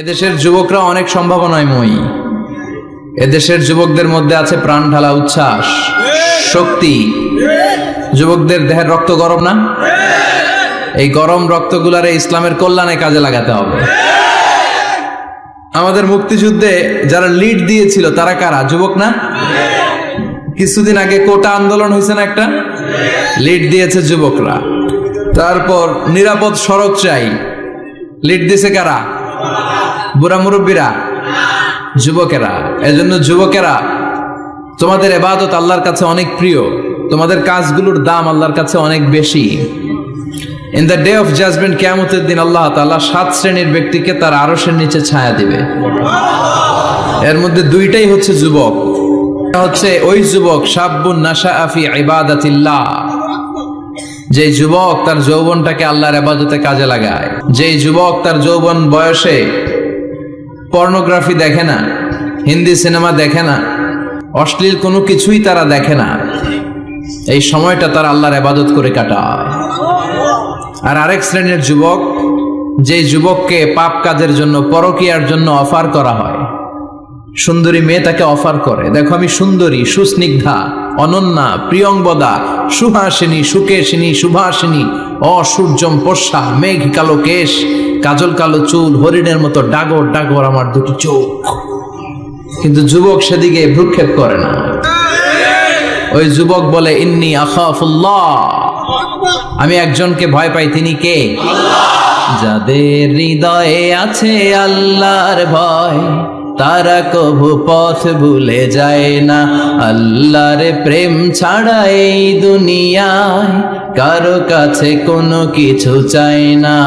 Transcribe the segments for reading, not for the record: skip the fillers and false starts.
এদেশের যুবকরা অনেক সম্ভাবনাময়ী। এদেশের যুবকদের মধ্যে আছে প্রাণ ঢালা উচ্ছ্বাস, শক্তি। যুবকদের দেহের রক্ত গরম না? এই গরম রক্তগুলারে ইসলামের কল্যাণে কাজে লাগাতে হবে। আমাদের মুক্তিযুদ্ধে যারা লিড দিয়েছিল তারা কারা? যুবক না? কিছুদিন আগে কোটা আন্দোলন হয়েছে না একটা? লিড দিয়েছে যুবকরা। তারপর নিরাপদ সড়ক চাই, লিড দিয়েছে কারা? বুড়া মুরব্বীরা, যুবকেরা। এজন্য যুবকেরা, তোমাদের ইবাদত আল্লাহর কাছে অনেক প্রিয়, তোমাদের কাজগুলোর দাম আল্লাহর কাছে অনেক বেশি। In the day of judgement, কিয়ামতের দিন আল্লাহ তাআলা 7 শ্রেণীর ব্যক্তিকে তার আরশের নিচে ছায়া দিবে। এর মধ্যে দুইটাই হচ্ছে যুবক। হচ্ছে ওই যুবক শাবুন নাশাআ ফি ইবাদাতিল্লাহ, যে যুবক তার যৌবনটাকে আল্লাহর ইবাদতে কাজে লাগায়, যে যুবক তার যৌবন বয়সে পর্নোগ্রাফি দেখে না, হিন্দি সিনেমা দেখে না, অশ্লীল কোনো কিছুই তারা দেখে না, এই সময়টা তারা আল্লাহর ইবাদত করে কাটায়। আর আরেক শ্রেণীর যুবক, যে যুবককে পাপ কাজের জন্য, পরকীয়ার জন্য অফার করা হয়। সুন্দরী মেয়ে তাকে অফার করে, দেখো আমি সুন্দরী, সুস্নিগ্ধা, অনন্যা, প্রিয়ংবদা, সুহাসিনী, সুকেশিনী, সুভাসিনী, অসূর্যম পোষা, মেঘ কালো কেশ, কাজল কালো চুল, হরিণের মতো ডাগর ডাগর আমার দুটি চোখ। কিন্তু যুবক সেদিকে ভ্রুক্ষেপ করে না। ওই যুবক বলে, ইন্নী আখাফুল্লাহ, আমি একজনকে ভয় পাই, তিনি কে? যাদের হৃদয়ে আছে আল্লাহর ভয়, তারা কভু পথ ভুলে যায় না। আল্লাহর প্রেম ছাড়া এই দুনিয়ায় কারো কাছে কোনো কিছু চাই না।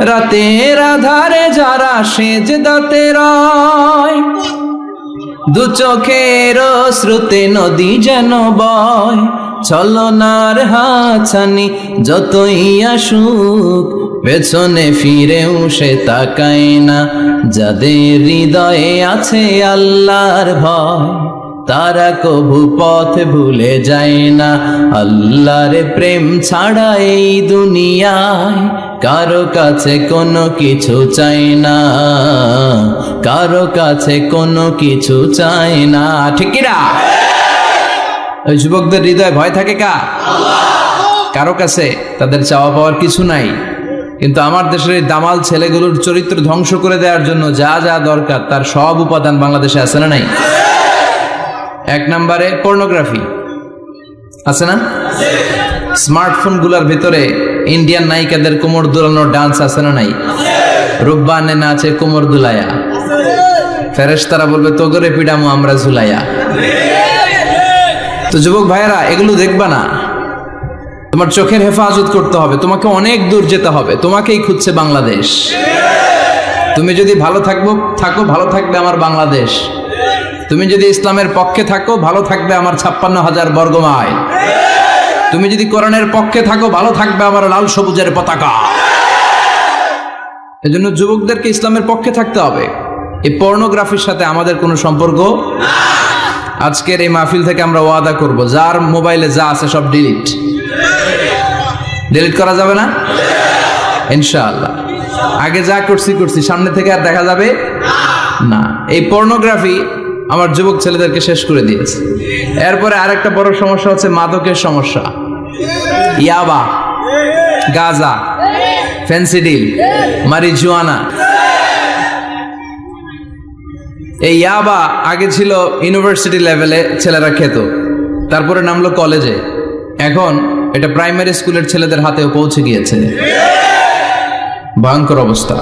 রাতের আধারে যারা সেজদাতে রয়, দু চোখের শ্রুতে নদী যেন বয়। ছলনার হাতছানি যতই আসুক, পেছনে ফিরেও সে তাকায় না। যাদের হৃদয়ে আছে আল্লাহর ভয়, তারা কভু পথ ভুলে যায় না। আল্লাহর প্রেম ছাড়া এই দুনিয়ায় কারো কাছে কোনো কিছু চাই না, কারো কাছে কোনো কিছু চাই না। ঠিক কি না? ওই যুবকদের হৃদয়ে ভয় থাকে কারো কাছে? তাদের চাওয়া পাওয়ার কিছু নাই। কিন্তু আমার দেশের এই দামাল ছেলেগুলোর চরিত্র ধ্বংস করে দেওয়ার জন্য যা যা দরকার তার সব উপাদান বাংলাদেশে আছে না নাই? এক নম্বরে পর্নোগ্রাফি আছে না? স্মার্টফোন গুলার ভিতরে ইন্ডিয়ান নায়িকাদের কোমর দুলানোর ডান্স আছে না নাই? রূপবানে নাচে কোমর দুলায়া, ফেরেশতারা বলবে তোগরে পিডামো আমরা ঝুলাইয়া। তো যুবক ভাইয়েরা, এগুলো দেখবা না। তোমার চোখের হেফাজত করতে হবে, তোমাকে অনেক দূর যেতে হবে, তোমাকেই খুঁজছে বাংলাদেশ। তুমি যদি ভালো থাকো, ভালো থাকবে আমার বাংলাদেশ। তুমি যদি ইসলামের পক্ষে থাকো, ভালো থাকবে আমার 56,000 বর্গ মাইল। তুমি যদি কোরআনের পক্ষে থাকো, ভালো থাকবে আমার লাল সবুজের পতাকা। এজন্য যুবকদেরকে ইসলামের পক্ষে থাকতে হবে। এই পর্নোগ্রাফির সাথে আমাদের কোনো সম্পর্ক। আজকের এই মাহফিল থেকে আমরা ওয়াদা করব, যার মোবাইলে যা আছে সব ডিলিট করা যাবে না ইনশাআল্লাহ। আগে যা করছি সামনে থেকে আর দেখা যাবে না। এই পর্নোগ্রাফি আমার যুবক ছেলেদেরকে শেষ করে দিয়েছে। এরপরে আরেকটা বড় সমস্যা হচ্ছে মাদকের সমস্যা। ইয়াবা, গাঁজা, ফেন্সিডিল, মারিজুয়ানা। এই ইয়াবা আগে ছিল ইউনিভার্সিটি লেভেলে ছেলেরা খেত, তারপরে নামলো কলেজে, এখন এটা প্রাইমারি স্কুলের ছেলেদের হাতেও পৌঁছে গিয়েছে। ভয়ঙ্কর অবস্থা।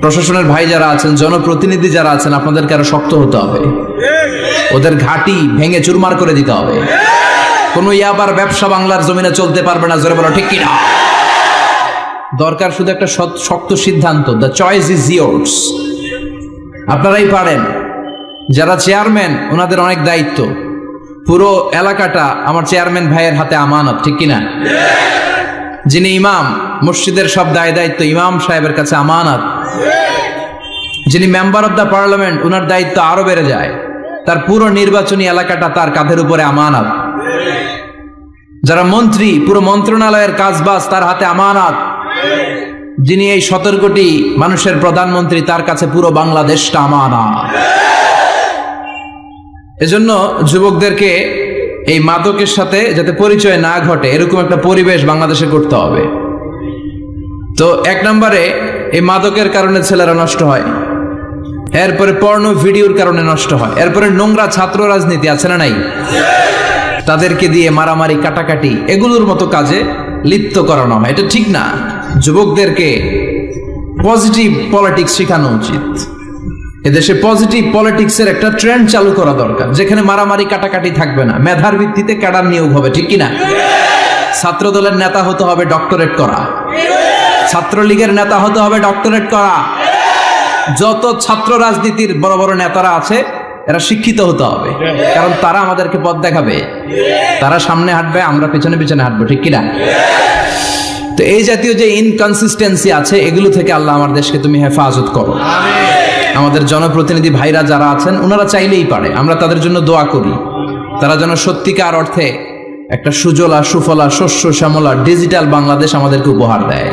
প্রশাসনের ভাই যারা আছেন, জনপ্রতিনিধি যারা আছেন, আপনাদেরকে আরো শক্ত হতে হবে। ওদের ঘাঁটি ভেঙে চুরমার করে দিতে হবে। কোনো ইয়াবার ব্যবসা বাংলার জমিনে চলতে পারবে না। জোরে বলো ঠিক কিনা? দরকার শুধু একটা শক্ত সিদ্ধান্ত। The choice is years. আপনারাই পারেন। যারা চেয়ারম্যান, ওনাদের অনেক দায়িত্ব। পুরো এলাকাটা আমার চেয়ারম্যান ভাইয়ের হাতে আমানত, ঠিক কিনা? যিনি ইমাম, মসজিদের সব দায় দায়িত্ব ইমাম সাহেবের কাছে আমানত। যিনি মেম্বার অফ দ্য পার্লামেন্ট, ওনার দায়িত্ব আরো বেড়ে যায়। তার পুরো নির্বাচনী এলাকাটা তার কাঁধের উপরে আমানত। যারা মন্ত্রী, পুরো মন্ত্রণালয়ের কাজবাজ তার হাতে আমানত। যিনি এই 17 কোটি মানুষের প্রধানমন্ত্রী, তার কাছে পুরো বাংলাদেশটা আমানা। এজন্য যুবকদেরকে এই মাদকের সাথে যাতে পরিচয় না ঘটে এরকম একটা পরিবেশ বাংলাদেশে করতে হবে। তো 1 নম্বরে এই মাদকের কারণে ছেলেরা নষ্ট হয়, এরপরে পর্নো ভিডিওর কারণে নষ্ট হয়, এরপরে নোংরা ছাত্র রাজনীতি আছে না নাই, তাদেরকে দিয়ে মারামারি কাটাকাটি এগুলোর মতো কাজে লিপ্ত করানো হয়। এটা ঠিক না। যুবকদেরকে পজিটিভ পলিটিক্স শেখানো উচিত। এদেশে পজিটিভ পলিটিক্সের একটা ট্রেন্ড চালু করা দরকার, যেখানে মারামারি কাটাকাটি থাকবে না, মেধার ভিত্তিতে ক্যাডার নিয়োগ হবে, ঠিক কিনা? ছাত্র দলের নেতা হতে হবে ডক্টরেট করা, ছাত্রলীগের নেতা হতে হবে ডক্টরেট করা। যত ছাত্র রাজনীতির বড় বড় নেতারা আছে এরা শিক্ষিত হতে হবে, কারণ তারা আমাদেরকে পথ দেখাবে, তারা সামনে হাঁটবে, আমরা পেছনে পেছনে হাঁটবো, ঠিক কিনা? তো এই জাতীয় যে ইনকনসিস্টেন্সি আছে এগুলো থেকে আল্লাহ আমার দেশকে তুমি হেফাজত করো। আমাদের জনপ্রতিনিধি ভাইরা যারা আছেন ওনারা চাইলেই পারে, আমরা তাদের জন্য দোয়া করি, তারা যেন সত্যিকার অর্থে একটা সুজলা সুফলা শস্য শ্যামলা ডিজিটাল বাংলাদেশ আমাদেরকে উপহার দেয়।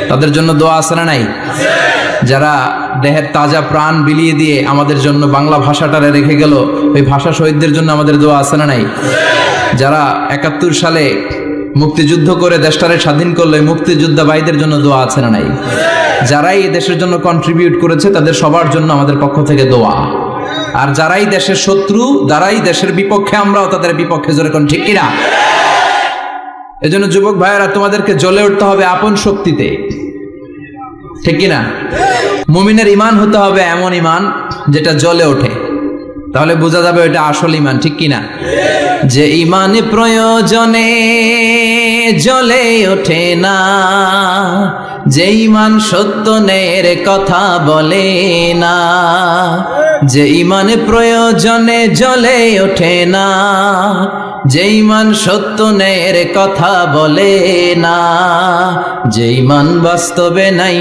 তাদের জন্য দোয়া আছে না নাই? যারা দেহের তাজা প্রাণ বিলিয়ে দিয়ে আমাদের জন্য বাংলা ভাষাটারে রেখে গেল, ওই ভাষা শহীদদের জন্য আমাদের দোয়া আছে না নাই? যারা 71 সালে মুক্তিযুদ্ধ করে দেশটারে স্বাধীন করলো, মুক্তিযোদ্ধা ভাইদের জন্য দোয়া আছে না নাই? যারাই এই দেশের জন্য কন্ট্রিবিউট করেছে তাদের সবার জন্য আমাদের পক্ষ থেকে দোয়া। আর যারাই দেশের শত্রু, যারাই দেশের বিপক্ষে, আমরাও তাদের বিপক্ষে, জোরে কোন ঠিক কিনা? এজন্য যুবক ভাইয়েরা তোমাদেরকে জ্বলে উঠতে হবে আপন শক্তিতে, ঠিক কিনা? মুমিনের ঈমান হতে হবে এমন ঈমান যেটা জ্বলে ওঠে, তাহলে বোঝা যাবে ওটা আসল ঈমান, ঠিক কিনা? যে ঈমান প্রয়োজনে জ্বলে ওঠে না, যে ঈমান সত্য ন্যায়ের কথা বলে না, যে ঈমান প্রয়োজনে জ্বলে ওঠে না, যে ঈমান সত্য ন্যায়ের কথা বলে না, যে ঈমান বাস্তবে নাই,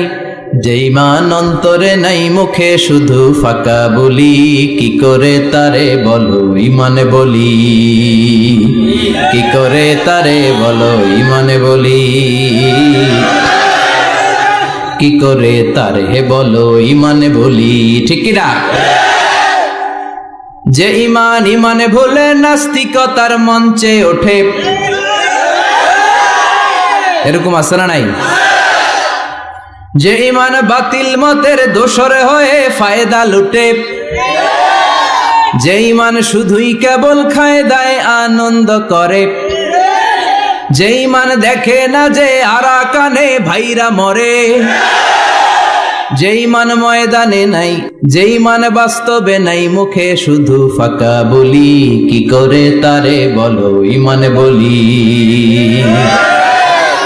যে ঈমান অন্তরে নাই, মুখে শুধু ফাঁকা বলি, কি করে তারে বলো ঈমানে বলি, কি করে তারে বলো ঈমানে বলি, কি করে তারে বলো ঈমানে বলি, ঠিক কিনা? যে ঈমান ঈমানে ভুলে নাস্তিকতার মঞ্চে ওঠে, এরকম আছে না নাই? যে ঈমান বাতিল মতের দোসর হয়ে ফায়দা লুটে, যে ঈমান শুধুই কেবল খায় দায় আনন্দ করে, যে ঈমান দেখে না যে আরাকানে ভাইরা মরে, যে ঈমান ময়দানে নাই, যে ঈমান বাস্তবে নাই, মুখে শুধু ফাঁকা বলি, কি করে তারে বলো ঈমানে বলি,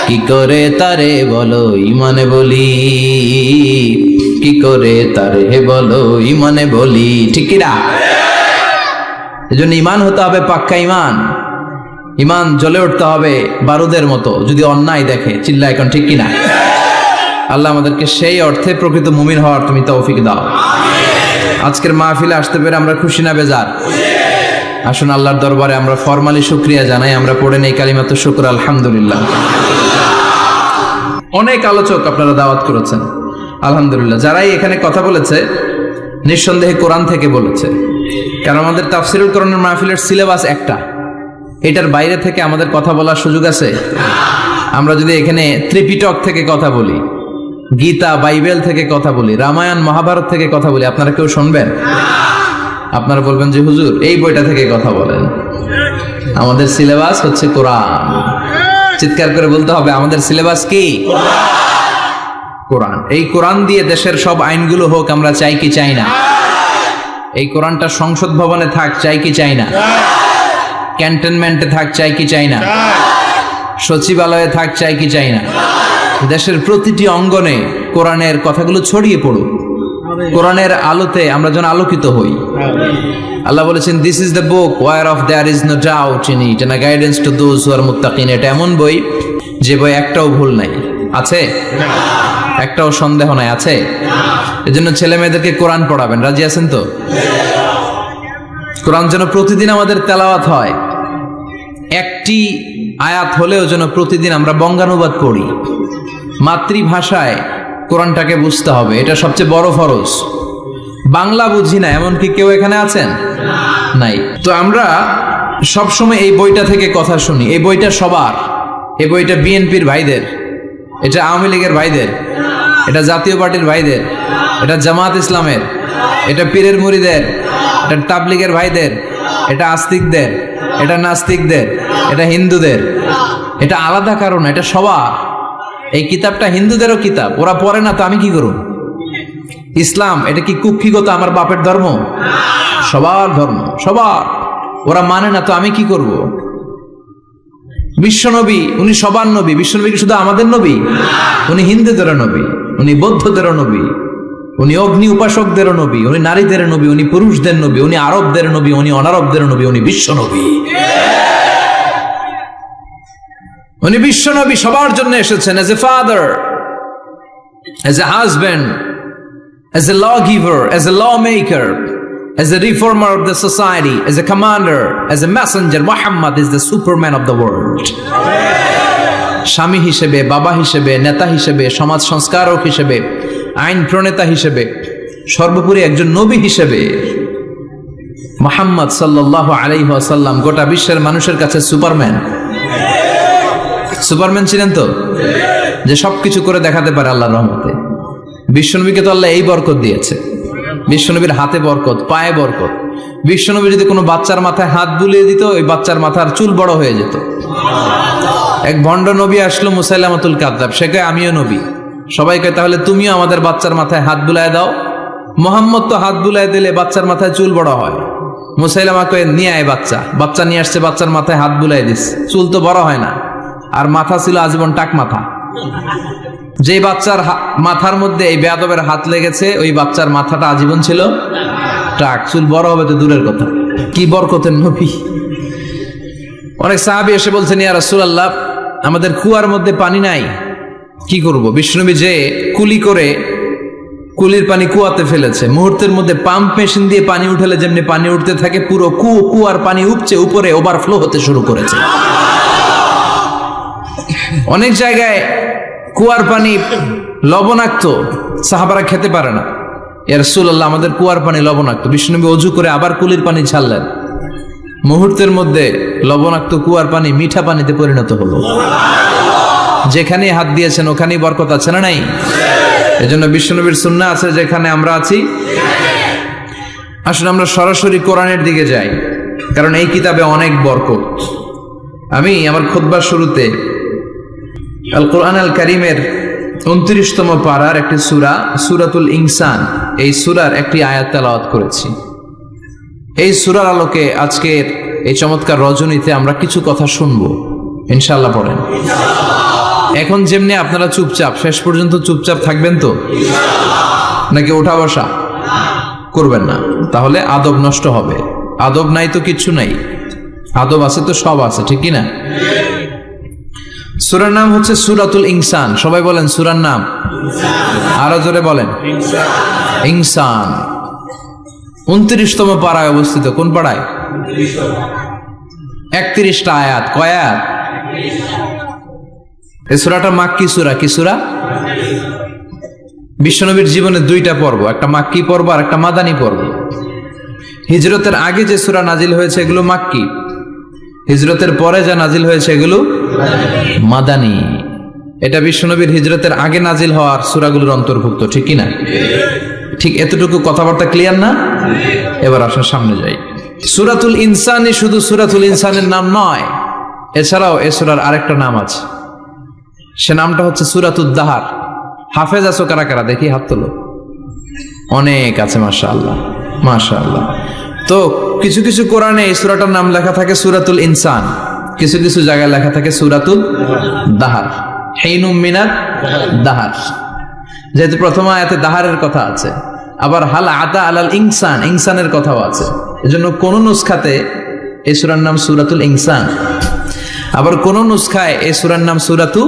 কি করে তারে বলো ঈমানে বলি, কি করে তারে বলো ঈমানে বলি, ঠিক কিনা? এজন্য ঈমান হতে হবে পাক্কা ঈমান। ঈমান জ্বলে উঠতে হবে বারুদের মতো, যদি অন্যায় দেখে চিল্লা এখন, ঠিক কিনা? আল্লাহ আমাদেরকে সেই অর্থে প্রকৃত মুমিন হওয়ার তুমি তৌফিক দাও। আজকের মাহফিলে আসতে পেরে আমরা খুশি না বেজার? আসুন আল্লাহর দরবারে আমরা ফরমালি শুকরিয়া জানাই। আমরা পড়ে নেই কালিমাতু শুকর, আলহামদুলিল্লাহ। অনেক আলোচক আপনারা দাওয়াত করেছেন, আলহামদুলিল্লাহ। যারাই এখানে কথা বলেছে নিঃসন্দেহে কোরআন থেকে বলেছে, কারণ আমাদের তাফসিরুল কোরআনের মাহফিলের সিলেবাস একটা, এটার বাইরে থেকে আমাদের কথা বলার সুযোগ আছে? আমরা যদি এখানে ত্রিপিটক থেকে কথা বলি, গীতা বাইবেল থেকে কথা বলি, রামায়ণ মহাভারত থেকে কথা বলি, আপনারা কেউ শুনবেন? আপনারা বলবেন যে হুজুর এই বইটা থেকে কথা বলেন। আমাদের সিলেবাস হচ্ছে কোরআন। চিৎকার করে বলতে হবে, আমাদের সিলেবাস কি? কোরআন। এই কোরআন দিয়ে দেশের সব আইনগুলো হোক, আমরা চাই কি চাই না? এই কোরআনটা সংসদ ভবনে থাক, চাই কি চাই না? ক্যান্টনমেন্টে থাক, চাই কি চাই না? সচিবালয়ে থাক, চাই কি চাই না? দেশের প্রতিটি অঙ্গনে কোরআনের কথাগুলো ছড়িয়ে পড়ুক, কোরআনের আলোতে আমরা যেন আলোকিত হই। আল্লাহ বলেছেন, this is the book whereof there is no doubt in it and a guidance to those who are মুত্তাকিন। এটা এমন বই যে বই একটাও ভুল নাই, আছে? একটাও সন্দেহ নাই, আছে? এজন্য ছেলে মেয়েদেরকে কোরআন পড়াবেন, রাজি আছেন তো? কোরআন যেন প্রতিদিন আমাদের তেলাওয়াত হয়, একটি আয়াত হলেও যেন প্রতিদিন আমরা বঙ্গানুবাদ পড়ি। মাতৃভাষায় কোরআনটাকে বুঝতে হবে, এটা সবচেয়ে বড় ফরজ। বাংলা বুঝি না এমন কি কেউ এখানে আছেন? নাই। তো আমরা সবসময় এই বইটা থেকে কথা শুনি, এই বইটা সবার, এই বইটা বিএনপির ভাইদের, এটা আওয়ামী লীগের ভাইদের, এটা জাতীয় পার্টির ভাইদের, এটা জামাত ইসলামের, এটা পীরের মুরিদের, এটা তাবলীগের ভাইদের, এটা আস্তিকদের, এটা নাস্তিকদের, এটা হিন্দুদের। এটা আলাদা কারণ, এটা সবার। এই কিতাবটা হিন্দুদেরও কিতাব, ওরা পড়ে না তো আমি কি করব? ইসলাম এটা কি কুক্ষিগত আমার বাপের ধর্ম? সবার ধর্ম, সবার। ওরা মানে না তো আমি কি করব? বিশ্বনবী উনি সবার নবী। বিশ্বনবী কি শুধু আমাদের নবী? উনি হিন্দুদেরও নবী, উনি বৌদ্ধদেরও নবী, উনি অগ্নি উপাসকদেরও নবী, উনি নারীদের নবী, উনি পুরুষদের নবী, উনি আরবদের নবী, উনি অনারবদের নবী, উনি বিশ্বনবী। উনি বিশ্বনবী সবার জন্য এসেছেন, as a father, as a husband, as a lawgiver, as a lawmaker, as a reformer of the society, as a commander, as a messenger. Muhammad is the superman of the world. স্বামী হিসেবে, বাবা হিসেবে, নেতা হিসেবে, সমাজ সংস্কারক হিসেবে, আইন প্রণেতা হিসেবে, সর্বোপরি একজন নবী হিসেবে মুহাম্মদ সাল্লাল্লাহু আলাইহি ওয়াসাল্লাম গোটা বিশ্বের মানুষের কাছে সুপারম্যান। সুপারম্যান ছিলেন তো, যে সবকিছু করে দেখাতে পারে আল্লাহর রহমতে। বিশ্বনবীকে তো আল্লাহ এই বরকত দিয়েছে, বিশ্বনবীর হাতে বরকত, পায়ে বরকত। বিশ্বনবী যদি কোনো বাচ্চার মাথায় হাত বুলিয়ে দিত, ওই বাচ্চার মাথার চুল বড় হয়ে যেত। এক ভণ্ড নবী আসলো, মুসাইলামাতুল কাযযাব, সে কয় আমিও নবী। সবাই কয় তাহলে তুমিও আমাদের বাচ্চার মাথায় হাত বুলায় দাও। মোহাম্মদ তো হাত বুলায় দিলে বাচ্চার মাথায় চুল বড় হয়। মুসাইলামা কয় নিয়ে আয় বাচ্চা। বাচ্চা নিয়ে আসছে, বাচ্চার মাথায় হাত বুলাই দিস, চুল তো বড় হয় না, আর মাথা ছিল আজীবন টাক মাথা। যে বাচ্চার মাথার মধ্যে এই বেয়াদবের হাত লেগেছে, ওই বাচ্চার মাথাটা আজীবন ছিল টাক, চুল বড় হবে তো দূরের কথা। কি বরকতের নবী! অনেক সাহাবী এসে বলছেন, ইয়া রাসূলুল্লাহ, আমাদের কুয়ার মধ্যে পানি নাই, কি করব? বিশ্বনবী যে কুলি করে কুলির পানি কুয়াতে ফেলেছে, মুহূর্তের মধ্যে পাম্প মেশিন দিয়ে পানি উঠালে যেমনি পানি উঠতে থাকে, পুরো কুয়ার পানি উপচে উপরে ওভারফ্লো হতে শুরু করেছে। অনেক জায়গায় কুয়ার পানি লবণাক্ত, সাহাবারা খেতে পারে না। ইয়া রাসূলুল্লাহ, আমাদের কুয়ার পানি লবণাক্ত। বিশ্বনবী ওযু করে আবার কুলির পানি ছাড়লেন, মুহূর্তের মধ্যে লবণাক্ত কুয়ার পানি মিঠা পানিতে পরিণত হলো। যেখানে হাত দিয়েছেন ওখানেই বরকত আছে না নাই? এজন্য বিশ্বনবীর সুন্নাহ আছে, যেখানে আমরা আছি। আসলে আমরা সরাসরি কোরআনের দিকে যাই, কারণ এই কিতাবে অনেক বরকত। আমি আমার খুতবার শুরুতে আল কোরআন আল কারীমের 29তম পারার একটি সূরা, সূরাতুল ইনসান, এই সূরার একটি আয়াত তেলাওয়াত করেছি। এই সূরার আলোকে আজকের এই চমৎকার রজনীতে আমরা কিছু কথা শুনবো ইনশাআল্লাহ। পড়েন। এখন যেমনি আপনারা চুপচাপ, শেষ পর্যন্ত চুপচাপ থাকবেন তো, নাকি ওঠা বসা করবেন না? তাহলে আদব নষ্ট হবে। আদব নাই তো কিচ্ছু নাই, আদব আছে তো সব আছে, ঠিক কি না? সূরার নাম হচ্ছে সূরাতুল ইনসান। সবাই বলেন সূরার নাম, আরো জোরে বলেন ইনসান। 29তম পাড়ায় অবস্থিত। কোন পাড়ায়? 31টা আয়াত। কয় আয়াত? এই সূরাটা মাক্কি সূরা। কি সূরা? বিশ্বনবীর জীবনে দুইটা পর্ব, একটা মাক্কি পর্ব আর একটা মাদানী পর্ব। হিজরতের আগে যে সূরা নাজিল হয়েছে এগুলো মাক্কি, হিজরতের পরে যা নাজিল হয়েছে এগুলো মাদানী। এটা বিশ্বনবীর হিজরতের আগে নাজিল হওয়ার সূরাগুলোর অন্তর্ভুক্ত, ঠিক কি না? ঠিক এতটুকু কথাবার্তা ক্লিয়ার না? এবার আসুন সামনে যাই। সূরাতুল ইনসানই শুধু সূরাতুল ইনসানের নাম নয়, এছাড়াও এ সূরার আরেকটা নাম আছে, সে নামটা হচ্ছে সূরাতুদ দাহার। হাফেজ আছো কারা কারা? দেখি হাত তোলো। অনেক আছে, মাশাআল্লাহ মাশাআল্লাহ। তো কিছু কিছু কোরআনে এই সূরাটার নাম লেখা থাকে সূরাতুল ইনসান, কিছু কিছু জায়গায় লেখা থাকে সূরাতুল দাহার, হিনুম মিনাত দাহার। যেহেতু প্রথম আয়াতে দাহারের কথা আছে, আবার হাল আতা আলাল ইনসান, ইনসানের কথাও আছে, এজন্য কোন নুসখাতে এই সূরার নাম সূরাতুল ইনসান, আবার কোন নুসখায় এই সূরার নাম সূরাতু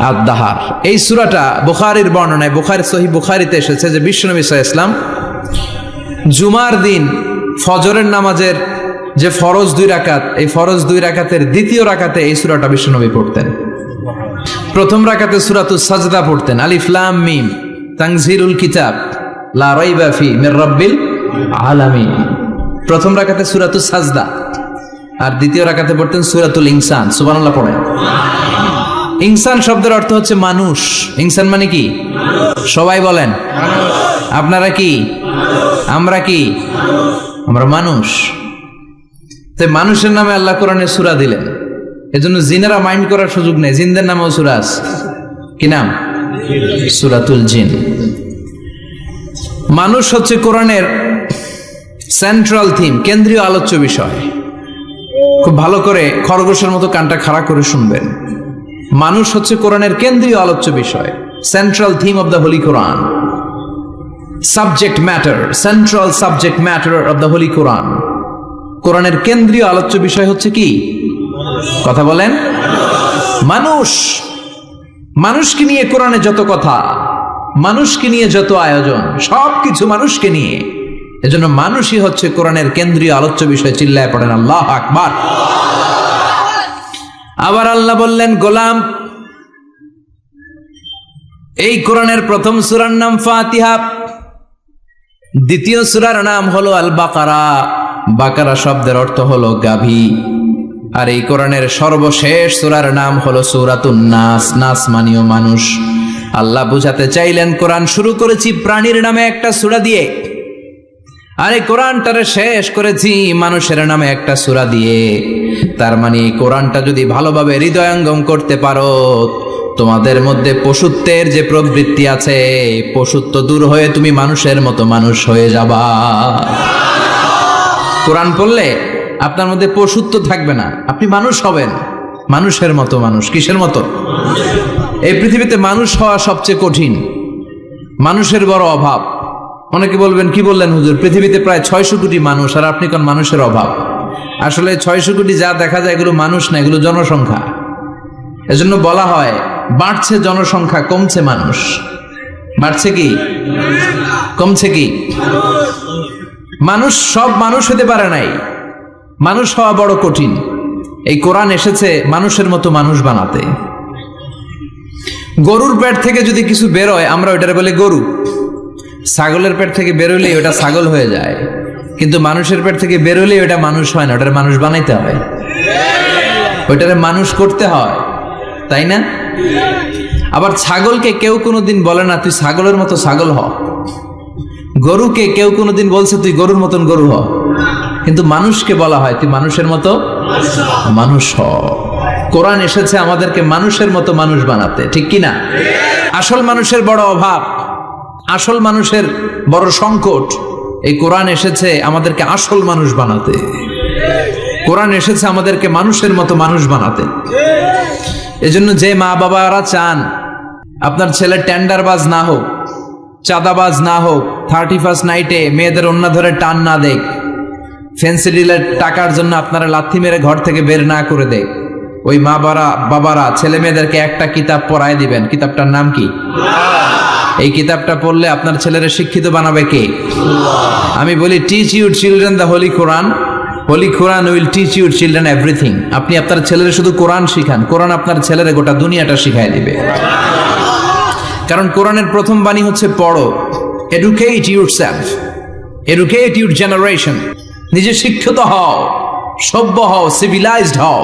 আদ-দাহার। এই সূরাটা বুখারীর বর্ণনায়, বুখারী সহিহ বুখারীতে এসেছে যে বিশ্বনবী সাল্লাল্লাহু আলাইহি ওয়াসাল্লাম জুমার দিন ফজরের নামাজের যে ফরজ 2 রাকাত, এই ফরজ 2 রাকাতের দ্বিতীয় রাকাতে এই সূরাটা বিশ্বনবী পড়তেন। প্রথম রাকাতে সূরাতুস সাজদা পড়তেন, আলিফ লাম মিম তানজিলুল কিতাব লা রাইবা ফি মির রাব্বিল আলামিন। প্রথম রাকাতে সূরাতুস সাজদা, আর দ্বিতীয় রাকাতে পড়তেন সূরাতুল ইনসান। সুবহানাল্লাহ পড়েন। ইনসান শব্দের অর্থ হচ্ছে মানুষ। ইনসান মানে কি? সবাই বলেন। আপনারা কি? আমরা কি? আমরা মানুষ। তাই মানুষের নামে আল্লাহ কোরআনে সূরা দিলেন, এজন্য জিনেরা মাইন্ড করার সুযোগ নেই। জিনদের নামেও সূরা আছে। কি নাম? সূরাতুল জিন। মানুষ হচ্ছে কোরআনের সেন্ট্রাল থিম, কেন্দ্রীয় আলোচ্য বিষয়। খুব ভালো করে খরগোশের মতো কানটা খাড়া করে শুনবেন। মানুষ হচ্ছে কোরআনের কেন্দ্রীয় আলোচ্য বিষয়, central theme of the Holi Quran, subject matter, central subject matter of the Holi Quran. কোরআনের কেন্দ্রীয় আলোচ্য বিষয় হচ্ছে কি? কথা বলেন। মানুষ। মানুষকে নিয়ে কোরআনে যত কথা, মানুষকে নিয়ে যত আয়োজন, সবকিছু মানুষকে নিয়ে। এজন্য মানুষই হচ্ছে কোরআনের কেন্দ্রীয় আলোচ্য বিষয়। চিল্লায় পড়েন আল্লাহু আকবার। আবার আল্লাহ বললেন, গোলাম, এই কোরআনের প্রথম সূরার নাম ফাতিহা, দ্বিতীয় সূরার নাম হলো আল বাকারা। বাকারা শব্দের অর্থ হলো গাভী। আর এই কোরআনের সর্বশেষ সূরার নাম হলো সূরাতুন নাস। নাস মানেও মানুষ। আল্লাহ বুঝাতে চাইলেন, কোরআন শুরু করেছি প্রাণীর নামে একটা সূরা দিয়ে, আর এই কোরআনটারে শেষ করেছি মানুষের নামে একটা সূরা দিয়ে। তার মানে কোরআনটা যদি ভালোভাবে হৃদয়ঙ্গম করতে পারো, তোমাদের মধ্যে পশুত্বের যে প্রবৃত্তি আছে, পশুত্ব দূর হয়ে তুমি মানুষের মতো মানুষ হয়ে যাবা। কোরআন পড়লে আপনার মধ্যে পশুত্ব থাকবে না, আপনি মানুষ হবেন, মানুষের মতো মানুষ। কিসের মতো? এই পৃথিবীতে মানুষ হওয়া সবচেয়ে কঠিন, মানুষের বড় অভাব। অনেকে বলবেন, কি বললেন হুজুর, পৃথিবীতে প্রায় 600 কোটি মানুষ, আর আপনি কোন মানুষের অভাব? আসলে 600 কোটি যা দেখা যায় এগুলো মানুষ না, এগুলো জনসংখ্যা। এজন্য বলা হয় বাড়ছে জনসংখ্যা, কমছে মানুষ। বাড়ছে কি কমছে কি? মানুষ সব মানুষ হতে পারে নাই, মানুষ হওয়া বড় কঠিন। এই কোরআন এসেছে মানুষের মতো মানুষ বানাতে। গরুর পেট থেকে যদি কিছু বেরোয় আমরা ওইটারে বলি গরু, ছাগলের পেট থেকে বেরোলে ওটা ছাগল হয়ে যায়, কিন্তু মানুষের পেট থেকে বেরোলে ওটা মানুষ হয় না, ওটারে মানুষ বানাইতে হয়, ওইটারে মানুষ করতে হয়, তাই না? আবার ছাগলকে কেউ কোনোদিন বলে না তুই ছাগলের মতো ছাগল হ, গরুকে কেউ কোনোদিন বলছে তুই গরুর মতন গরু হ, কিন্তু মানুষকে বলা হয় তুই মানুষের মতো মানুষ হ। কোরআন এসেছে আমাদেরকে মানুষের মতো মানুষ বানাতে, ঠিক কি না? আসল মানুষের বড় অভাব, আসল মানুষের বড় সংকট। এই কোরআন এসেছে আমাদেরকে আসল মানুষ বানাতে। কোরআন এসেছে আমাদেরকে মানুষের মতো মানুষ বানাতে। এজন্য যে মা বাবারা চান আপনার ছেলে টেন্ডারবাজ না হোক, চাঁদাবাজ না হোক, 31st নাইটে মেয়েদের ওন্না ধরে টান না দেখ, ফেন্সি ডিলের টাকার জন্য আপনারা লাথি মেরে ঘর থেকে বের না করে দেখ, ওই মা বাবারা ছেলে মেয়েদেরকে একটা কিতাব পড়ায় দিবেন। কিতাবটার নাম কি? এই কিতাবটা পড়লে আপনার ছেলেরা শিক্ষিত বানাবে কে? আমি বলি teach your children the Holi Quran, holy Quran will teach your children everything. আপনি আপনার ছেলেরা শুধু কোরআন শিখান, কোরআন আপনার ছেলেরা গোটা দুনিয়াটা শিখাই দিবে। কারণ কোরআনের প্রথম বাণী হচ্ছে পড়ো, educate yourself, educate your generation. নিজে শিক্ষিত হও, সভ্য হও, সিভিলাইজড হও।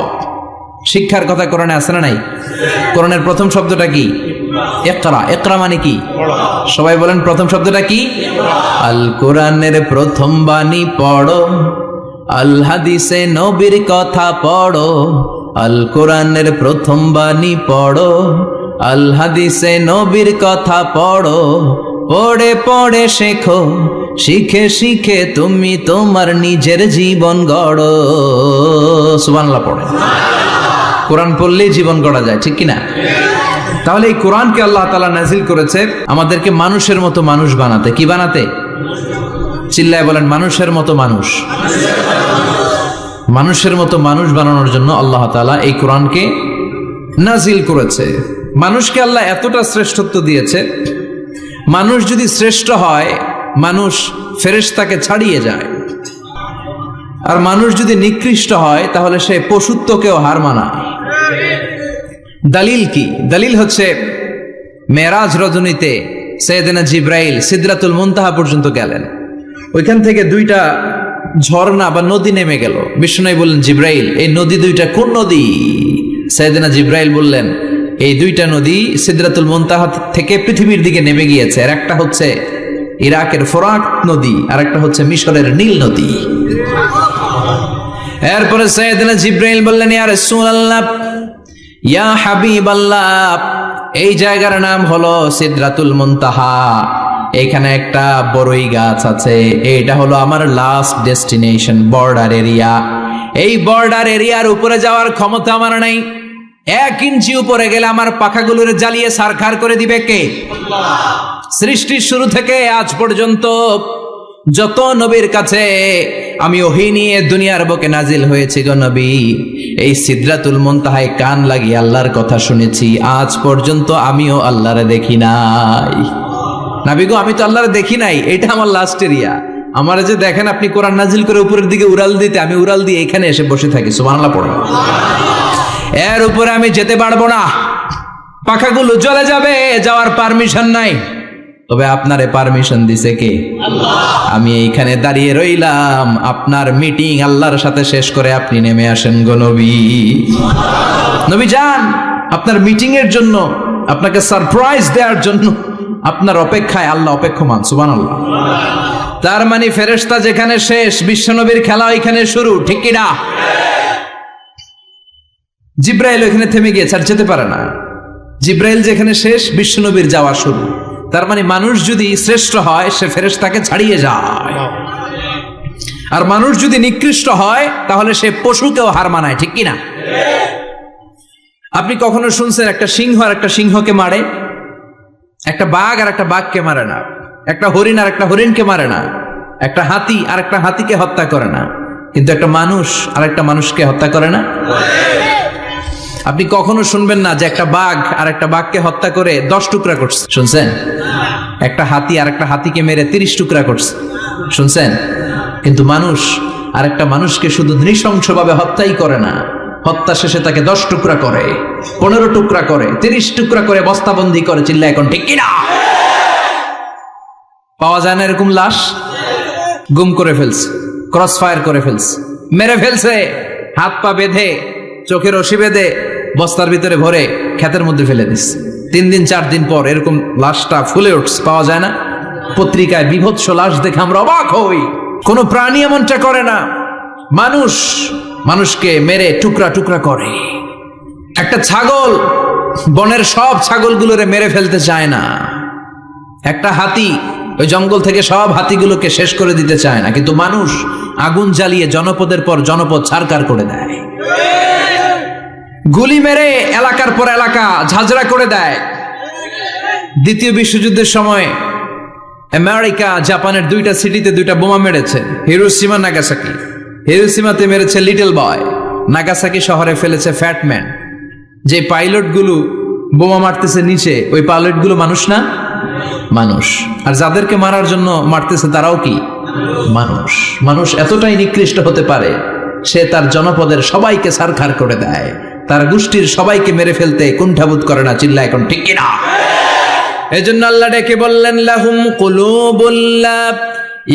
শিক্ষার কথা কোরআনে আছে না নাই? কোরআনের প্রথম শব্দটা কি? ইকরা। ইকরা মানে কি? সবাই বলেন প্রথম শব্দটা কি? আল কোরআনের প্রথম বাণী পড়ো, আল হাদিসে নবীর কথা পড়ো। আল কোরআনের প্রথম বাণী পড়ো, আল হাদিসে নবীর কথা পড়ো। পড়ে পড়ে শেখো, শিখে শিখে তুমি তোমার নিজের জীবন গড়ো। সুবহানাল্লাহ পড়ে। কোরআন পড়লেই জীবন গড়া যায়, ঠিক কিনা? তাহলে এই কোরআনকে আল্লাহ তাআলা নাজিল করেছে আমাদেরকে মানুষের মতো মানুষ বানাতে। কি বানাতে? চিল্লায় বলেন মানুষের মতো মানুষ। মানুষের মতো মানুষ বানানোর জন্য আল্লাহ তাআলা এই কোরআনকে নাজিল করেছে। মানুষকে আল্লাহ এতটা শ্রেষ্ঠত্ব দিয়েছে, মানুষ যদি শ্রেষ্ঠ হয় মানুষ ফেরেশতাকে ছাড়িয়ে যায়, আর মানুষ যদি নিকৃষ্ট হয় তাহলে সে পশুত্বকেও হার মানায়। দলিল কি? দলিল হচ্ছে মেরাজ রজনীতে সাইয়েদনা জিব্রাইল সিদরাতুল মুনতাহা পর্যন্ত গেলেন, ওইখান থেকে দুইটা ঝর্ণা বা নদী নেমে গেল। বিষ্ণু বললেন, জিব্রাইল এই নদী দুইটা কোন নদী? সাইয়েদনা জিব্রাইল বললেন, এই দুইটা নদী সিদরাতুল মুনতাহা থেকে পৃথিবীর দিকে নেমে গিয়েছে। আর একটা হচ্ছে ইরাকের ফোরাত নদী, আর একটা হচ্ছে মিশরের নীল নদী। এরপরে সাইয়েদনা জিব্রাইল বললেন, ইয়া রাসূলুল্লাহ, ইয়া হাবিবাল্লাহ, এই জায়গার নাম হলো সিদরাতুল মুনতাহা, এখানে একটা বড়ই গাছ আছে, এটা হলো আমার লাস্ট ডেস্টিনেশন, বর্ডার এরিয়া। এই বর্ডার এরিয়ার উপরে যাওয়ার ক্ষমতা আমার নাই। 1 ইঞ্চি উপরে গেলে আমার পাখাগুলোর জ্বালিয়ে সারখার করে দিবে কে? সৃষ্টির শুরু থেকে আজ পর্যন্ত যত নবীর কাছে আমি ওহী নিয়ে দুনিয়ার বুকে নাজিল হয়েছি গো নবী, এই সিদরাতুল মুনতাহায় কান লাগিয়ে আল্লাহর কথা শুনেছি। আজ পর্যন্ত আমিও আল্লাহরে দেখি নাই। নবী গো, আমি তো আল্লাহরে দেখি নাই, এটা আমার লাস্ট এরিয়া। আমার যে দেখেন আপনি কোরআন নাজিল করে উপরের দিকে উড়াল দিতে, আমি উড়াল দিয়ে এখানে এসে বসে থাকি। সুবহানাল্লাহ পড়ো। এর উপরে আমি যেতে পারবো না, পাখাগুলো জ্বলে যাবে, যাওয়ার পারমিশন নাই। তবে আপনারে পারমিশন দিছে কে? আল্লাহ। আমি এইখানে দাঁড়িয়ে রইলাম, আপনার মিটিং আল্লাহর সাথে শেষ করে আপনি নেমে আসেন গো নবী। নবী যান, আপনার মিটিং এর জন্য, আপনাকে সারপ্রাইজ দেওয়ার জন্য আপনার অপেক্ষায় আল্লাহ অপেক্ষমান। সুবহানাল্লাহ। তার মানে ফেরেশতা যেখানে শেষ, বিশ্বনবীর খেলা ওইখানে শুরু, ঠিক কি না? জিব্রাইল ওইখানে থেমে গিয়েছে, আর যেতে পারে না। জিব্রাইল যেখানে শেষ, বিশ্বনবীর যাওয়া শুরু। তার মানে মানুষ যদি শ্রেষ্ঠ হয়, সে ফেরেশতাকে ছাড়িয়ে যায়, আর মানুষ যদি নিকৃষ্ট হয়, তাহলে সে পশুকেও হার মানায়, ঠিক কিনা? আপনি কখনো শুনছেন একটা সিংহ আর একটা সিংহকে মারে? একটা বাঘ আর একটা বাঘকে মারে না, একটা হরিণ আর একটা হরিণকে মারে না, একটা হাতি আর একটা হাতিকে হত্যা করে না, কিন্তু একটা মানুষ আর একটা মানুষকে হত্যা করে না। আপনি কখনো শুনবেন না যে একটা বাঘ আর একটা বাঘকে হত্যা করে 10 টুকরা করছে? শুনছেন? একটা হাতি আর একটা হাতিকে মেরে 30 টুকরা করছে? শুনছেন? কিন্তু মানুষ আর একটা মানুষকে শুধু নৃশংসভাবে হত্যাই করে না, হত্যা শেষে তাকে 10 টুকরা করে, 15 টুকরা করে, 30 টুকরা করে বস্তাবন্দি করে। চিল্লা এখন ঠিক কিনা? পাওয়া যায় না এরকম লাশ? গুম করে ফেলছে, ক্রস ফায়ার করে ফেলছে, মেরে ফেলছে, হাত পা বেঁধে, চোখের রশি বেঁধে, বস্তার ভিতরে ভরে ক্ষেতের মধ্যে ফেলে দিস। 3 দিন 4 দিন পর এরকম লাশটা ফুলে উঠছে, পাওয়া যায় না। পত্রিকায় বিভৎস লাশ দেখে আমরা অবাক হই। কোন প্রাণী এমনটা করে না। মানুষ মানুষকে মেরে টুকরা টুকরা করে। একটা ছাগল বনের সব ছাগলগুলোরে মেরে ফেলতে চায় না। একটা হাতি ওই জঙ্গল থেকে সব হাতিগুলোকে শেষ করে দিতে চায় না, কিন্তু মানুষ আগুন জ্বালিয়ে জনপদের পর জনপদ ছারকার করে দেয়, গুলি মেরে এলাকার পর এলাকা ঝাঁঝরা করে দেয়। দ্বিতীয় বিশ্বযুদ্ধের সময় আমেরিকা জাপানের 2টা সিটিতে 2টা বোমা মেরেছে, হিরোশিমা নাগাসাকি। হিরোশিমাতে মেরেছে লিটল বয়, নাগাসাকি শহরে ফেলেছে ফ্যাটম্যান। যে পাইলটগুলো বোমা মারতেছে নিচে, ওই পাইলটগুলো মানুষ না? মানুষ। আর যাদেরকে মারার জন্য মারতেছে তারাও কি মানুষ। মানুষ এতটাই নিকৃষ্ট হতে পারে, সে তার জনপদের সবাইকে ছারখার করে দেয়, তার গোষ্ঠীর সবাইকে মেরে ফেলতে কুণ্ঠাবোধ করে না। চিল্লা এখন ঠিক কিনা? এজন্য আল্লাহ ডেকে বললেন, লাহুম কুলুবুল লা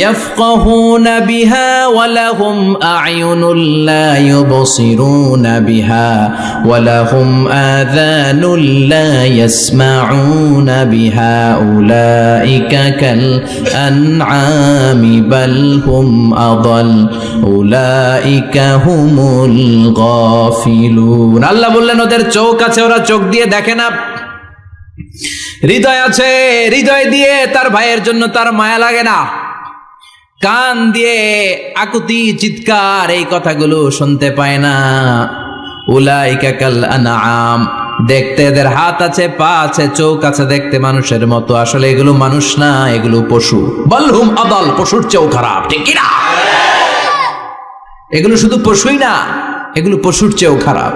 ইয়াফকাহুনা বিহা ওয়া লাহুম আ'য়ুনুল লা ইউবসিরুনা বিহা ওয়া লাহুম আযানুল লা ইয়াসমাউনা বিহা উলাইকা কাল আনআমি বাল হুম আদাল উলাইকা হুমুল গাফিলুন। আল্লাহ বললেন, ওদের চোখ আছে, ওরা চোখ দিয়ে দেখে না। হৃদয় আছে, হৃদয় দিয়ে তার ভাইয়ের জন্য তার মায়া লাগে না। কান দিয়ে আকুতি চিৎকার এই কথাগুলো শুনতে পায় না। উলাইকা কাল আনআম, দেখতে এদের হাত আছে, পা আছে, চোখ আছে, দেখতে মানুষের মতো, আসলে এগুলো মানুষ না, এগুলো পশু। বালহুম আদাল, পশুর চেয়েও খারাপ, ঠিক কি না? এগুলো শুধু পশুই না, এগুলো পশুর চেয়েও খারাপ।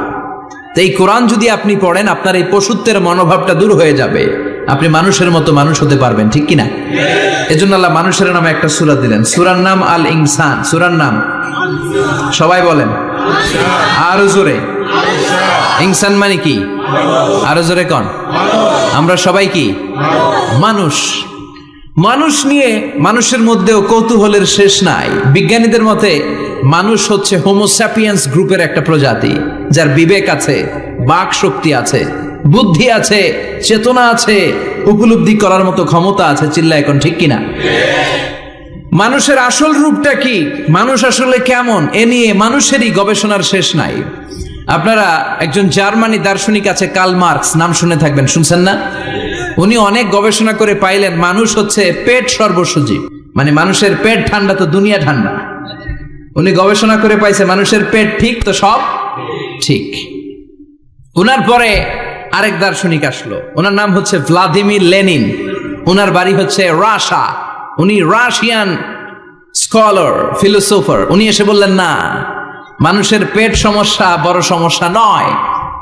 তো এই কোরআন যদি আপনি পড়েন, আপনার এই পশুত্বের মনোভাবটা দূর হয়ে যাবে, আপনি মানুষের মতো মানুষ হতে পারবেন, ঠিক কিনা? এজন্য আল্লাহ মানুষের নামে একটা সূরা দিলেন, সূরার নাম আল ইনসান। সূরার নাম সবাই বলেন, আর জোরে। ইনসান মানে কি? আরো জোরে কন, আমরা সবাই কি মানুষ। মানুষ নিয়ে মানুষের মধ্যেও কৌতূহলের শেষ নাই। বিজ্ঞানীদের মতে মানুষ হচ্ছে হোমোস্যাপিয়েন্স গ্রুপের একটা প্রজাতি, যার বিবেক আছে, বাক শক্তি আছে, বুদ্ধি আছে, চেতনা আছে, উপলব্ধি করার মতো ক্ষমতা আছে। চিল্লা এখন ঠিক কিনা? মানুষের আসল রূপটা কি, মানুষ আসলে কেমন, এ নিয়ে মানুষেরই গবেষণার শেষ নাই। আপনারা একজন জার্মানি দার্শনিক আছে কার্ল মার্কস, নাম শুনে থাকবেন, শুনছেন না? উনি অনেক গবেষণা করে পাইলেন মানুষ হচ্ছে পেট সর্বসজীব, মানে মানুষের পেট ঠান্ডা তো দুনিয়া ঠান্ডা। উনি গবেষণা করে পাইছে মানুষের পেট ঠিক তো সব ঠিক। উনার পরে আরেক দার্শনিক আসলো, ওনার নাম হচ্ছে ভ্লাদিমির লেনিন। ওনার বাড়ি হচ্ছে রাশিয়া, উনি রাশিয়ান স্কলার, ফিলোসোফার। উনি এসে বললেন না, মানুষের পেট সমস্যা বড় সমস্যা নয়,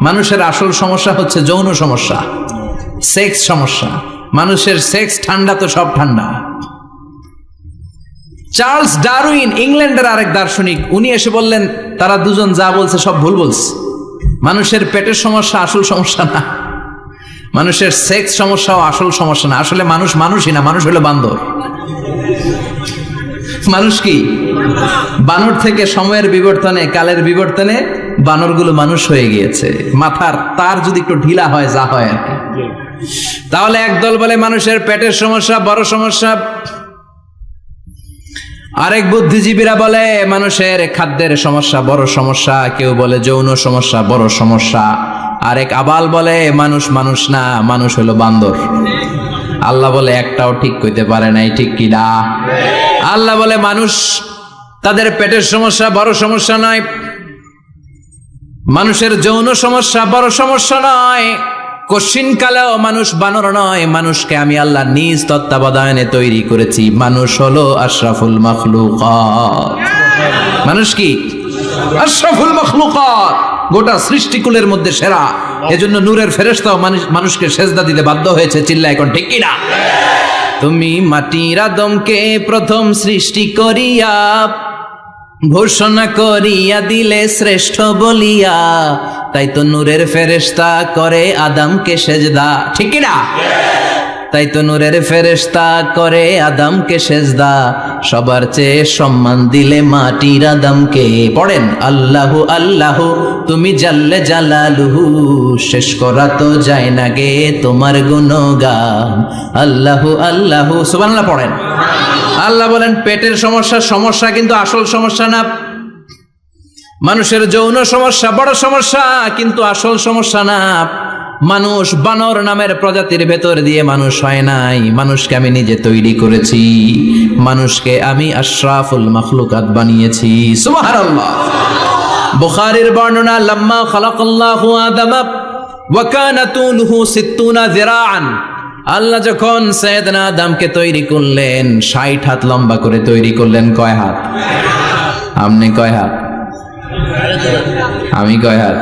মানুষের আসল সমস্যা হচ্ছে যৌন সমস্যা, সেক্স সমস্যা। মানুষের সেক্স ঠান্ডা তো সব ঠান্ডা। চার্লস ডারউইন, ইংল্যান্ডের আরেক দার্শনিক, উনি এসে বললেন তারা দুজন যা বলছে সব ভুল বলছে। মানুষের পেটের সমস্যা আসল সমস্যা না, মানুষের সেক্স সমস্যাও আসল সমস্যা না। আসলে মানুষ মানুষই না, মানুষ হলো বান্দর। মানুষ কি বানর থেকে সময়ের বিবর্তনে, কালের বিবর্তনে বানরগুলো মানুষ হয়ে গিয়েছে। মাথার তার যদি একটু ঢিলা হয়, যা হয় আর কি। তাহলে একদল বলে মানুষের পেটের সমস্যা বড় সমস্যা, আরেক বুদ্ধিজীবীরা বলে মানুষের খাদ্যের সমস্যা বড় সমস্যা, কেউ বলে যৌন সমস্যা বড় সমস্যা, আরেক আবাল বলে মানুষ মানুষ না, মানুষ হলো বান্দর। আল্লাহ বলে একটাও ঠিক কইতে পারে নাই, ঠিক কি না? আল্লাহ বলে মানুষ তাদের পেটের সমস্যা বড় সমস্যা নয়, মানুষের যৌন সমস্যা বড় সমস্যা নয়, কশিন কালেও মানুষ বানর নয়। মানুষকে আমি আল্লাহ নিজ তত্ত্বাবধানে তৈরি করেছি। মানুষ হলো আশরাফুল মাখলুকাত। মানুষ কি আশরাফুল মাখলুকাত, গোটা সৃষ্টিকুলের মধ্যে সেরা। এজন্য নূরের ফেরেশতাও মানুষকে সেজদা দিতে বাধ্য হয়েছে। চিল্লা এখন ঠিক কিনা? তুমি মাটির আদমকে প্রথম সৃষ্টি করিয়া ঘোষণা করিয়া দিলে শ্রেষ্ঠ বলিয়া, তাই তো নূরের ফেরেশতা করে আদমকে সেজদা, ঠিক কিনা? তাই তো নূরের ফেরেশতা করে আদমকে সেজদা, সবার চেয়ে সম্মান দিলে মাটির আদমকে। পড়েন আল্লাহু আল্লাহু তুমি জাল্লে জালালুহু, শেষ করা তো যায় না গে তোমার গুণগান। আল্লাহু আল্লাহু, সুবহানাল্লাহ পড়েন। আল্লাহ বলেন পেটের সমস্যা সমস্যা, কিন্তু আসল সমস্যা না। মানুষের যৌন সমস্যা বড় সমস্যা, কিন্তু আসল সমস্যা না। মানুষ বানর নামের প্রজাতির ভেতর দিয়ে মানুষ হয় নাই, মানুষকে আমি নিজে তৈরি করেছি। মানুষকে আমি আশরাফুল মাখলুকাত বানিয়েছি। সুবহানাল্লাহ। বুখারীর বর্ণনা, লাম্মা খালাকাল্লাহু আদম ওয়া কানা তুলুহু 60 যিরাআন। আল্লাহ যখন সাইয়েদনা আদমকে তৈরি করলেন 60 হাত লম্বা করে তৈরি করলেন। কয় হাত? আপনি কয় হাত? আমি কয় হাত?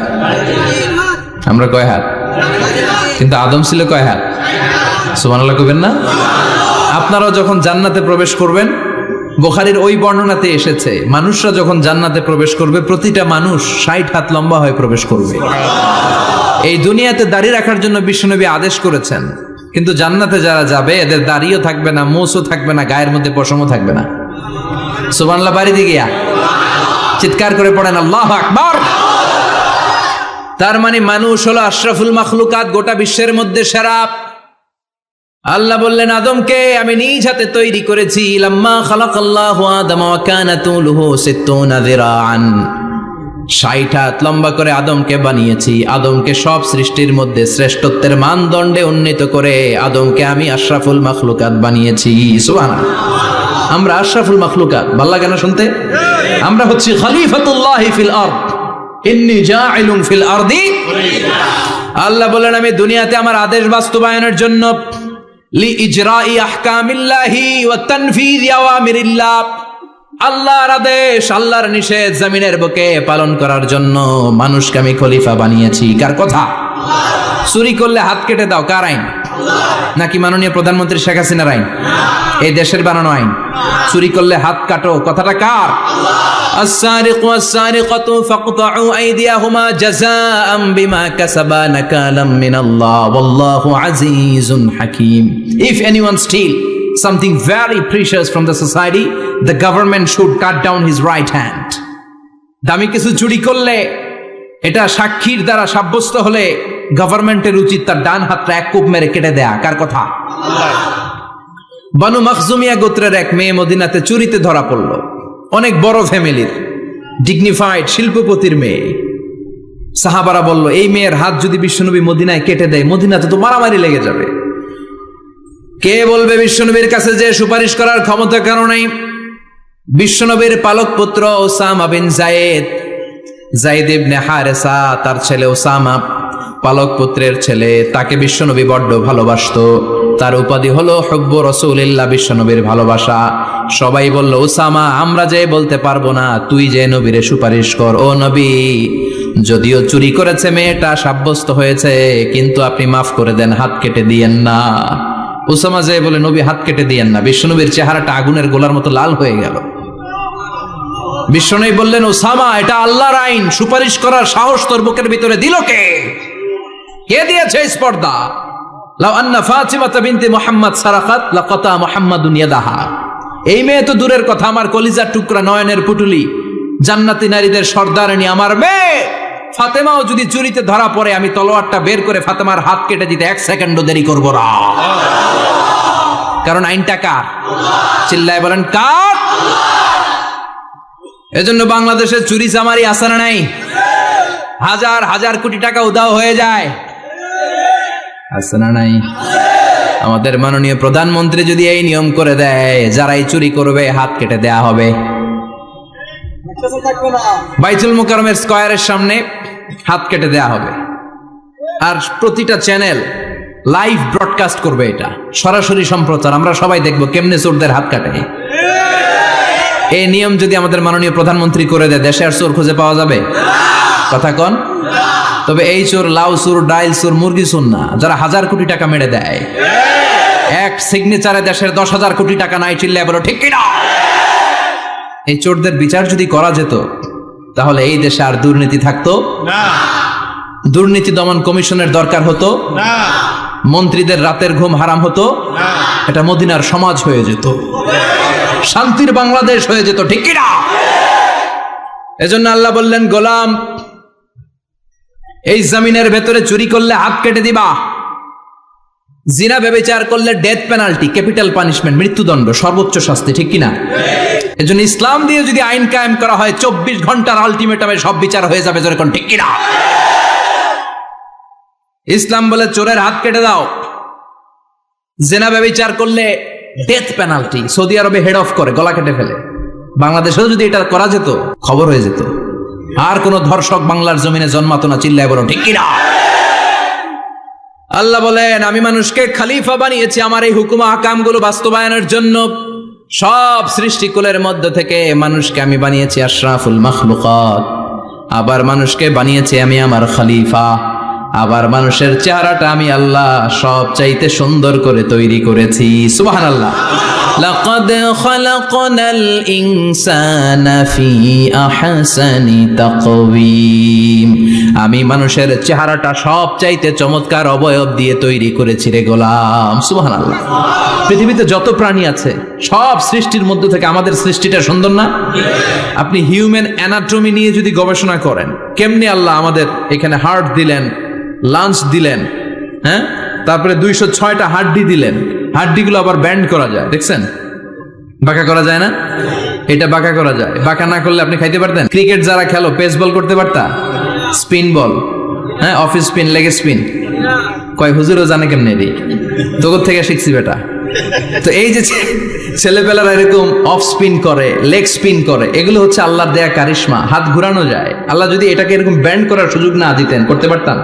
আমরা কয় হাত? কিন্তু আদম ছিল কয় হাত? সুবহানাল্লাহ কইবেন না? আপনারাও যখন জান্নাতে প্রবেশ করবেন, বুখারীর ওই বর্ণনাতে এসেছে মানুষরা যখন জান্নাতে প্রবেশ করবে প্রতিটা মানুষ 60 হাত লম্বা হয়ে প্রবেশ করবে। এই দুনিয়াতে দাড়ি রাখার জন্য বিশ্বনবী আদেশ করেছেন, কিন্তু জান্নাতে যারা যাবে এদের দাড়িও থাকবে না, মোছও থাকবে না, গায়ের মধ্যে পশমও থাকবে না। সুবহানাল্লাহ বাড়িতে গিয়া চিৎকার করে পড়েন আল্লাহু আকবার। তার মানে মানুষ হলো আশরাফুল মাখলুকাত, গোটা বিশ্বের মধ্যে সেরা। আল্লাহ বললেন আদমকে আমি নিজ হাতে তৈরি করেছি। লাম্মা খালাকাল্লাহু আদম ওয়া কানা তুলুহু 60 যিরাআন, 60 হাত লম্বা করে আদমকে বানিয়েছি। আদমকে সব সৃষ্টির মধ্যে শ্রেষ্ঠত্বের মানদণ্ডে উন্নীত করে আদমকে আমি আশরাফুল মাখলুকাত বানিয়েছি। সুবহানাল্লাহ। আমরা আশরাফুল মাখলুকাত, ভালো লাগে না শুনতে? আমরা হচ্ছি খলিফাতুল্লাহি ফিল আরদ, ইন্নী জাইলুন ফিল আরদি। আল্লাহ বলেন আমি দুনিয়াতে আমার আদেশ বাস্তবায়নের জন্য, লি ইজরাই আহকামিল্লাহি ওয়া তানফিযি আওয়ামিরিল্লাহ, আল্লাহর আদেশ আল্লাহর নিষেধ জমিনের বুকে পালন করার জন্য মানুষকে আমি খলিফা বানিয়েছি। কার কথা? চুরি করলে হাত কেটে দাও, কার আইন? নাকি মাননীয় প্রধানমন্ত্রী শেখ হাসিনার আইন? এই দেশের বানানো আইন। চুরি করলে হাত কাটো, কথাটা কার? السارق والسارقة فاقطعوا أيديهما جزاء بما كسبا نكالا من الله والله عزيز حكيم. If anyone steal something very precious from the society, the government should cut down his right hand. দামি কিছু চুরি করলে এটা সাক্ষীর দ্বারা সাব্যস্ত হলে গভর্নমেন্টের উচিত তার ডান হাতটা এক কোপ মেরে কেটে দেয়া। কার কথা? বানু মখজুমিয়া গোত্রের এক মেয়ে মদিনাতে চুরিতে ধরা পড়ল। অনেক বড় ফ্যামিলির, ডিগনিফাইড শিল্পপতির মেয়ে। সাহাবারা বলল, এই মেয়ের হাত যদি বিশ্বনবী মদিনায় কেটে দেয়, মদিনাতে তো মারামারি লেগে যাবে। কে বলবে বিশ্বনবীর কাছে যে সুপারিশ করার ক্ষমতা কারো নাই? বিশ্বনবীর পালক পুত্র ওসামা বিন যায়েদ, যায়েদ ইবনে হারেসা, তার ছেলে ওসামা পালক পুত্রের ছেলে, তাকে বিশ্বনবী বড্ড ভালোবাসতো। তার উপাধি হলো হুব্বু রাসূলিল্লাহ, বিশ্বনবীর ভালোবাসা। সবাই বলল, ওসামা আমরা যে বলতে পারবো না, তুই যে নবীরে সুপারিশ কর। ও নবী, যদিও চুরি করেছে মেয়েটা, সাব্যস্ত হয়েছে, কিন্তু আপনি মাফ করে দেন, হাত কেটে দিয়েন না। ওসামা যে বলে, নবী হাত কেটে দিয়েন না। বিশ্বনবীর চেহারাটা আগুনের গোলার মতো লাল হয়ে গেল। বিশ্বনবী বললেন, ওসামা এটা আল্লাহর আইন, সুপারিশ করার সাহস তোর বুকের ভিতরে দিল কে? কে দিয়েছে স্পর্ধা? লাউ আন্না ফাতিমাতা বিনতে মুহাম্মদ সারাকাত লাকাতা মুহাম্মাদুন ইয়াদাহা। এই মেয়ে তো দূরের কথা, আমার কলিজার টুকরা, নয়নের পুটুলি, জান্নাতি নারীদের সর্দারণী আমার মেয়ে ফাতেমাও যদি চুরিতে ধরা পড়ে, আমি তলোয়ারটা বের করে ফাতেমার হাত কেটে দিতে এক সেকেন্ডও দেরি করব না। কারণ আইনটা কার? চিল্লায় বলেন কার? এজন্য বাংলাদেশে চুরি চামারি আছে না নাই? হাজার হাজার কোটি টাকা উধাও হয়ে যায়, আছে না নাই? আমাদের মাননীয় প্রধানমন্ত্রী যদি এই নিয়ম করে দেয়, যারাই চুরি করবে হাত কেটে দেয়া হবে। বাইতুল মুকাররমের স্কয়ারের সামনে হাত কেটে দেয়া হবে। আর প্রতিটা চ্যানেল লাইভ ব্রডকাস্ট করবে, এটা সরাসরি সম্প্রচার, আমরা সবাই দেখবো কেমনে চোরদের হাত কাটে। এই নিয়ম যদি আমাদের মাননীয় প্রধানমন্ত্রী করে দেয়, দেশে আর চোর খুঁজে পাওয়া যাবে? কথা কন। তবে এই চোর লাউ চোর, ডাইল চোর, মুরগি চোর না, যারা হাজার কোটি টাকা মেরে দেয়। এক সিগনেচারে দেশের 10,000 কোটি টাকা নাই, চিল্লায় বলো ঠিক কিনা? এই চোরদের বিচার যদি করা যেত, তাহলে এই দেশে আর দুর্নীতি থাকতো না। দুর্নীতি দমন কমিশনের দরকার হতো না। মন্ত্রীদের রাতের ঘুম হারাম হতো না। এটা মদিনার সমাজ হয়ে যেত, শান্তির বাংলাদেশ হয়ে যেত, ঠিক কিনা? এজন্য আল্লাহ বললেন, গোলাম এই জমিনের ভেতরে চুরি করলে হাত কেটে দিবা, জিনা ব্যভিচার করলে ডেথ পেনাল্টি, ক্যাপিটাল পানিশমেন্ট, মৃত্যুদণ্ড, সর্বোচ্চ শাস্তি, ঠিক কিনা? এজন্য ইসলাম দিয়ে যদি আইন কায়েম করা হয়, 24 ঘন্টার আলটিমেটামে সব বিচার হয়ে যাবে, যেরকম, ঠিক কিনা? ইসলাম বলে চোরের হাত কেটে দাও। জিনা ব্যভিচার করলে ডেথ পেনাল্টি, সৌদি আরবে হেড অফ করে, গলা কেটে ফেলে। বাংলাদেশেও যদি এটা করা যেত, খবর হয়ে যেত, আর কোন ধর্ষক বাংলার জমিনে জন্মাতো না, চিল্লায় বলো ঠিক কিনা? আল্লাহ বলেন, আমি মানুষকে খলিফা বানিয়েছি আমার এই হুকুম আহকামগুলো বাস্তবায়নের জন্য। সব সৃষ্টিকুলের মধ্য থেকে মানুষকে আমি বানিয়েছি আশরাফুল মাখলুকাত। আবার মানুষকে বানিয়েছি আমি আমার খলিফা। আবার মানুষের চেহারাটা আমি আল্লাহ সব চাইতে সুন্দর করে তৈরি করেছি। সুবহানাল্লাহ। লাকাদ খালাকনাল ইনসানা ফি আহসানি তাকওয়িম। আমি মানুষের চেহারাটা সব চাইতে চমৎকার অবয়ব দিয়ে তৈরি করেছি রে গোলাম। সুবহানাল্লাহ। পৃথিবীতে যত প্রাণী আছে, সব সৃষ্টির মধ্য থেকে আমাদের সৃষ্টিটা সুন্দর না? আপনি হিউম্যান অ্যানাটমি নিয়ে যদি গবেষণা করেন, কেমনে আল্লাহ আমাদের এখানে হার্ট দিলেন, লাঞ্চ দিলেন, হ্যাঁ, তারপরে 206টা হাড্ডি দিলেন। হাড্ডিগুলো আবার ব্যান্ড করা যায়, দেখছেন? বাঁকা করা যায় না? এটা বাঁকা করা যায়। বাঁকা না করলে আপনি খাইতে পারতেন? ক্রিকেট যারা খেলো, পেস বল করতে পারতা? স্পিন বল, হ্যাঁ, অফিস স্পিন, লেগ স্পিন, কয় হুজুরও জানে কেমনে রে, তোর থেকে শিখছি বেটা। তো এই যে ছেলেপেলারা এরকম অফ স্পিন করে, লেগ স্পিন করে, এগুলো হচ্ছে আল্লাহর দেয়া কারিশমা। হাত ঘুরানো যায়। আল্লাহ যদি এটাকে এরকম ব্যান্ড করার সুযোগ না দিতেন, করতে পারতাম?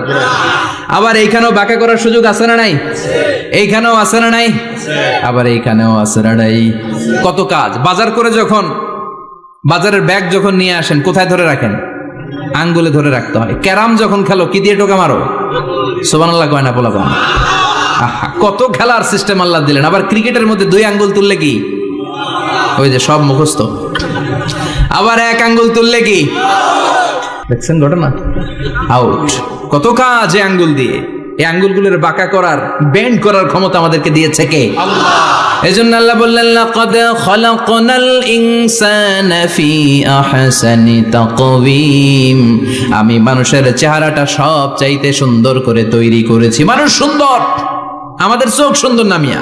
আবার এইখানেও বাঁকা করার সুযোগ আছে না নাই? এইখানেও আছে না নাই? আবার এইখানেও আছে না নাই? কত কাজ। বাজার করে যখন বাজারের ব্যাগ যখন নিয়ে আসেন, কোথায় ধরে রাখেন? আঙ্গুলে ধরে রাখতে হয়। ক্যারাম যখন খেলো, কি দিয়ে টোকা মারো? সুবহানাল্লাহ কয় না পোলাপান? কত খেলার সিস্টেম আল্লাহ দিলেন। আবার ক্রিকেটের মধ্যে 2 আঙ্গুল তুললে কি ওই যে সব মুখস্থ। আবার এক আঙ্গুল তুললে কি দেখছেন ঘটনা, আউট। কত কাজ এই আঙ্গুল দিয়ে, এই আঙ্গুলগুলোর বাঁকা করার, বেন্ড করার ক্ষমতা আমাদেরকে দিয়েছে কে? আল্লাহ। এজন্য আল্লাহ বললেন লাকাদ খালাকনাল ইনসানা ফি আহসানি তাকওয়িম, আমি মানুষের চেহারাটা সব চাইতে সুন্দর করে তৈরি করেছি। মানুষ সুন্দর, আমাদের চোখ সুন্দর না মিয়া?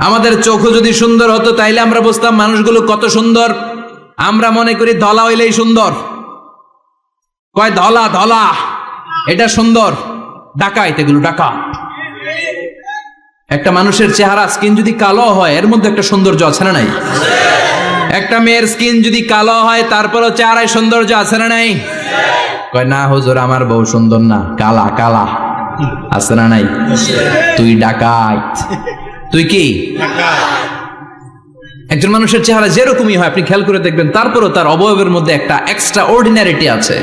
আমাদের চোখও যদি সুন্দর হতো তাইলে আমরা বুঝতাম মানুষগুলো কত সুন্দর। আমরা মনে করি ধলা হইলেই সুন্দর, কয় ধলা ধলা এটা সুন্দর, ডাকাইত, এগুলো ডাকাত। একটা মানুষের চেহারা স্কিন যদি কালো হয় এর মধ্যে একটা সৌন্দর্য আছে না নাই? একটা মেয়ের স্কিন যদি কালো হয় তারপরও চেহারায় সৌন্দর্য আছে না নাই? কয় না হুজুর আমার বউ সুন্দর না, কালা কালা, আছে না নাই? তুই ডাকাইত, তুই কি? একজন মানুষের চেহারা যেরকমই হয় আপনি খেয়াল করে দেখবেন তারপরও তার অবয়বের মধ্যে একটা এক্সট্রা অর্ডিনারিটি আছে,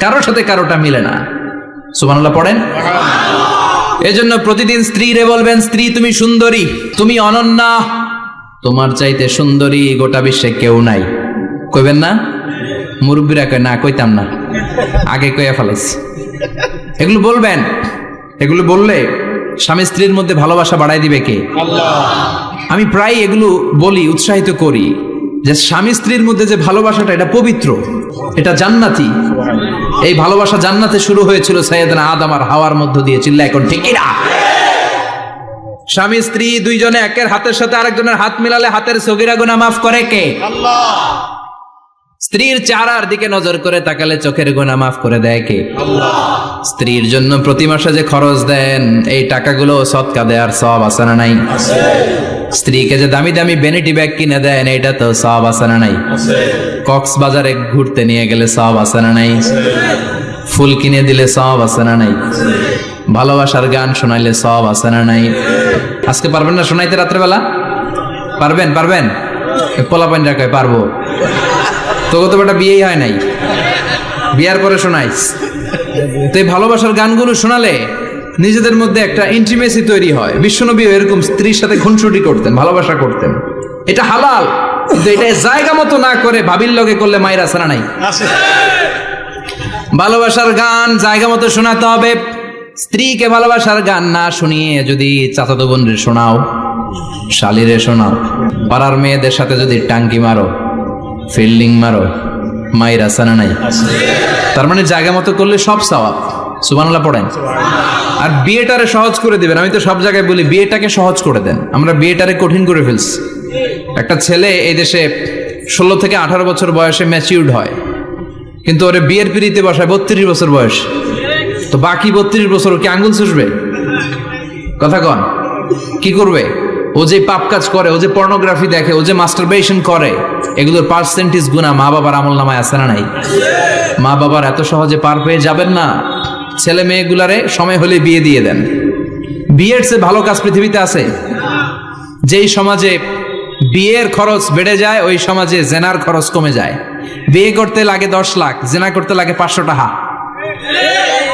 কারোর সাথে কারোটা মিলে না। সুবহানাল্লাহ পড়েন। এজন্য প্রতিদিন স্ত্রীরে বলবেন, স্ত্রী তুমি সুন্দরী, তুমি অনন্যা, তোমার চাইতে সুন্দরী গোটা বিশ্বে কেউ নাই। কইবেন না? মুরব্বীরা কয় না, কইতাম না, আগে কইয়া ফেলাইছি। এগুলো বলবেন, এগুলো বললে স্বামী স্ত্রীর মধ্যে ভালোবাসা বাড়াই দিবে কে? আল্লাহ। আমি প্রায় এগুলো বলি, উৎসাহিত করি যে স্বামী স্ত্রীর মধ্যে যে ভালোবাসাটা এটা পবিত্র, এটা জান্নাতি। এই ভালোবাসা জান্নাতে শুরু হয়েছিল সাইয়েদনা আদম আর হাওয়ার মধ্য দিয়ে। চিল্লা এখন ঠিক না? স্বামী স্ত্রী দুইজনে একের হাতের সাথে আরেকজনের হাত মিলালে হাতের সগীরা গুনাহ মাফ করে কে? আল্লাহ। স্ত্রীর চেহারার দিকে নজর করে তাকালে চোখের গুনাহ মাফ করে দেয় কে? আল্লাহ। স্ত্রীর জন্য প্রতি মাসে যে খরচ দেন এই টাকাগুলো সদকা দেওয়ার সওয়াব আছে না নাই? আছে। স্ত্রীকে যে দামি দামি ভ্যানিটি ব্যাগ কিনে দেন এটা তো সওয়াব আছে না নাই? আছে। কক্সবাজারে ঘুরতে নিয়ে গেলে সওয়াব আছে না নাই? আছে। ফুল কিনে দিলে সওয়াব আছে না নাই? আছে। ভালোবাসার গান শোনাইলে সওয়াব আছে না নাই? আজকে পারবেন না শোনাইতে রাত্রেবেলা? পারবেন? পারবেন? পোলাপাইন রাখায় পারবো। তোকে তো বেটা বিয়েই হয় নাই, বিয়ার পরে শোনাইস। তো এই ভালোবাসার গানগুলো শোনালে নিজেদের মধ্যে একটা ইন্টিমেসি তৈরি হয়। বিশ্বনবী এরকম স্ত্রীর সাথে খুনসুটি করতেন, ভালোবাসা করতেন। এটা হালাল, কিন্তু এটা জায়গা মতো না করে ভাবির লগে করলে মায়ের আছে না নাই? ভালোবাসার গান জায়গা মতো শোনাতে হবে। স্ত্রীকে ভালোবাসার গান না শুনিয়ে যদি চাচাতো বোনরে শোনাও, শালিরে শোনাও, পাড়ার মেয়েদের সাথে যদি টাঙ্কি মারো, ফিল্ডিং মারো, মায়ের আছে না নাই? তার মানে জায়গা মতো করলে সব সওয়াব। সুবহানাল্লাহ পড়েন। আর বিয়েটারে সহজ করে দিবেন। আমি তো সব জায়গায় বলি বিয়েটাকে সহজ করে দেন, আমরা বিয়েটারে কঠিন করে ফেলছি। একটা ছেলে এই দেশে 16 থেকে 18 বছর বয়সে ম্যাচিউরড হয়, কিন্তু ওরে বিয়ের পিড়িতে বসায় 32 বছর বয়স। তো বাকি 32 বছর কি আঙ্গুল চুষবে? কথা কন, কি করবে? ও যে পাপ কাজ করে, ও যে পর্নোগ্রাফি দেখে, ও যে মাস্টারবেশন করে, এগুলোর পার্সেন্টেজ গুনাহ মা বাবার আমল নামায় আছে না নাই? মা বাবার এত সহজে পার পেয়ে যাবেন না। ছেলে মেয়েগুলারে সময় হলে বিয়ে দিয়ে দেন। বিয়ের চেয়ে ভালো কাজ পৃথিবীতে আছে? যেই সমাজে বিয়ের খরচ বেড়ে যায় ওই সমাজে জেনার খরচ কমে যায়। বিয়ে করতে লাগে 10 লাখ, জেনা করতে লাগে 500 টাকা।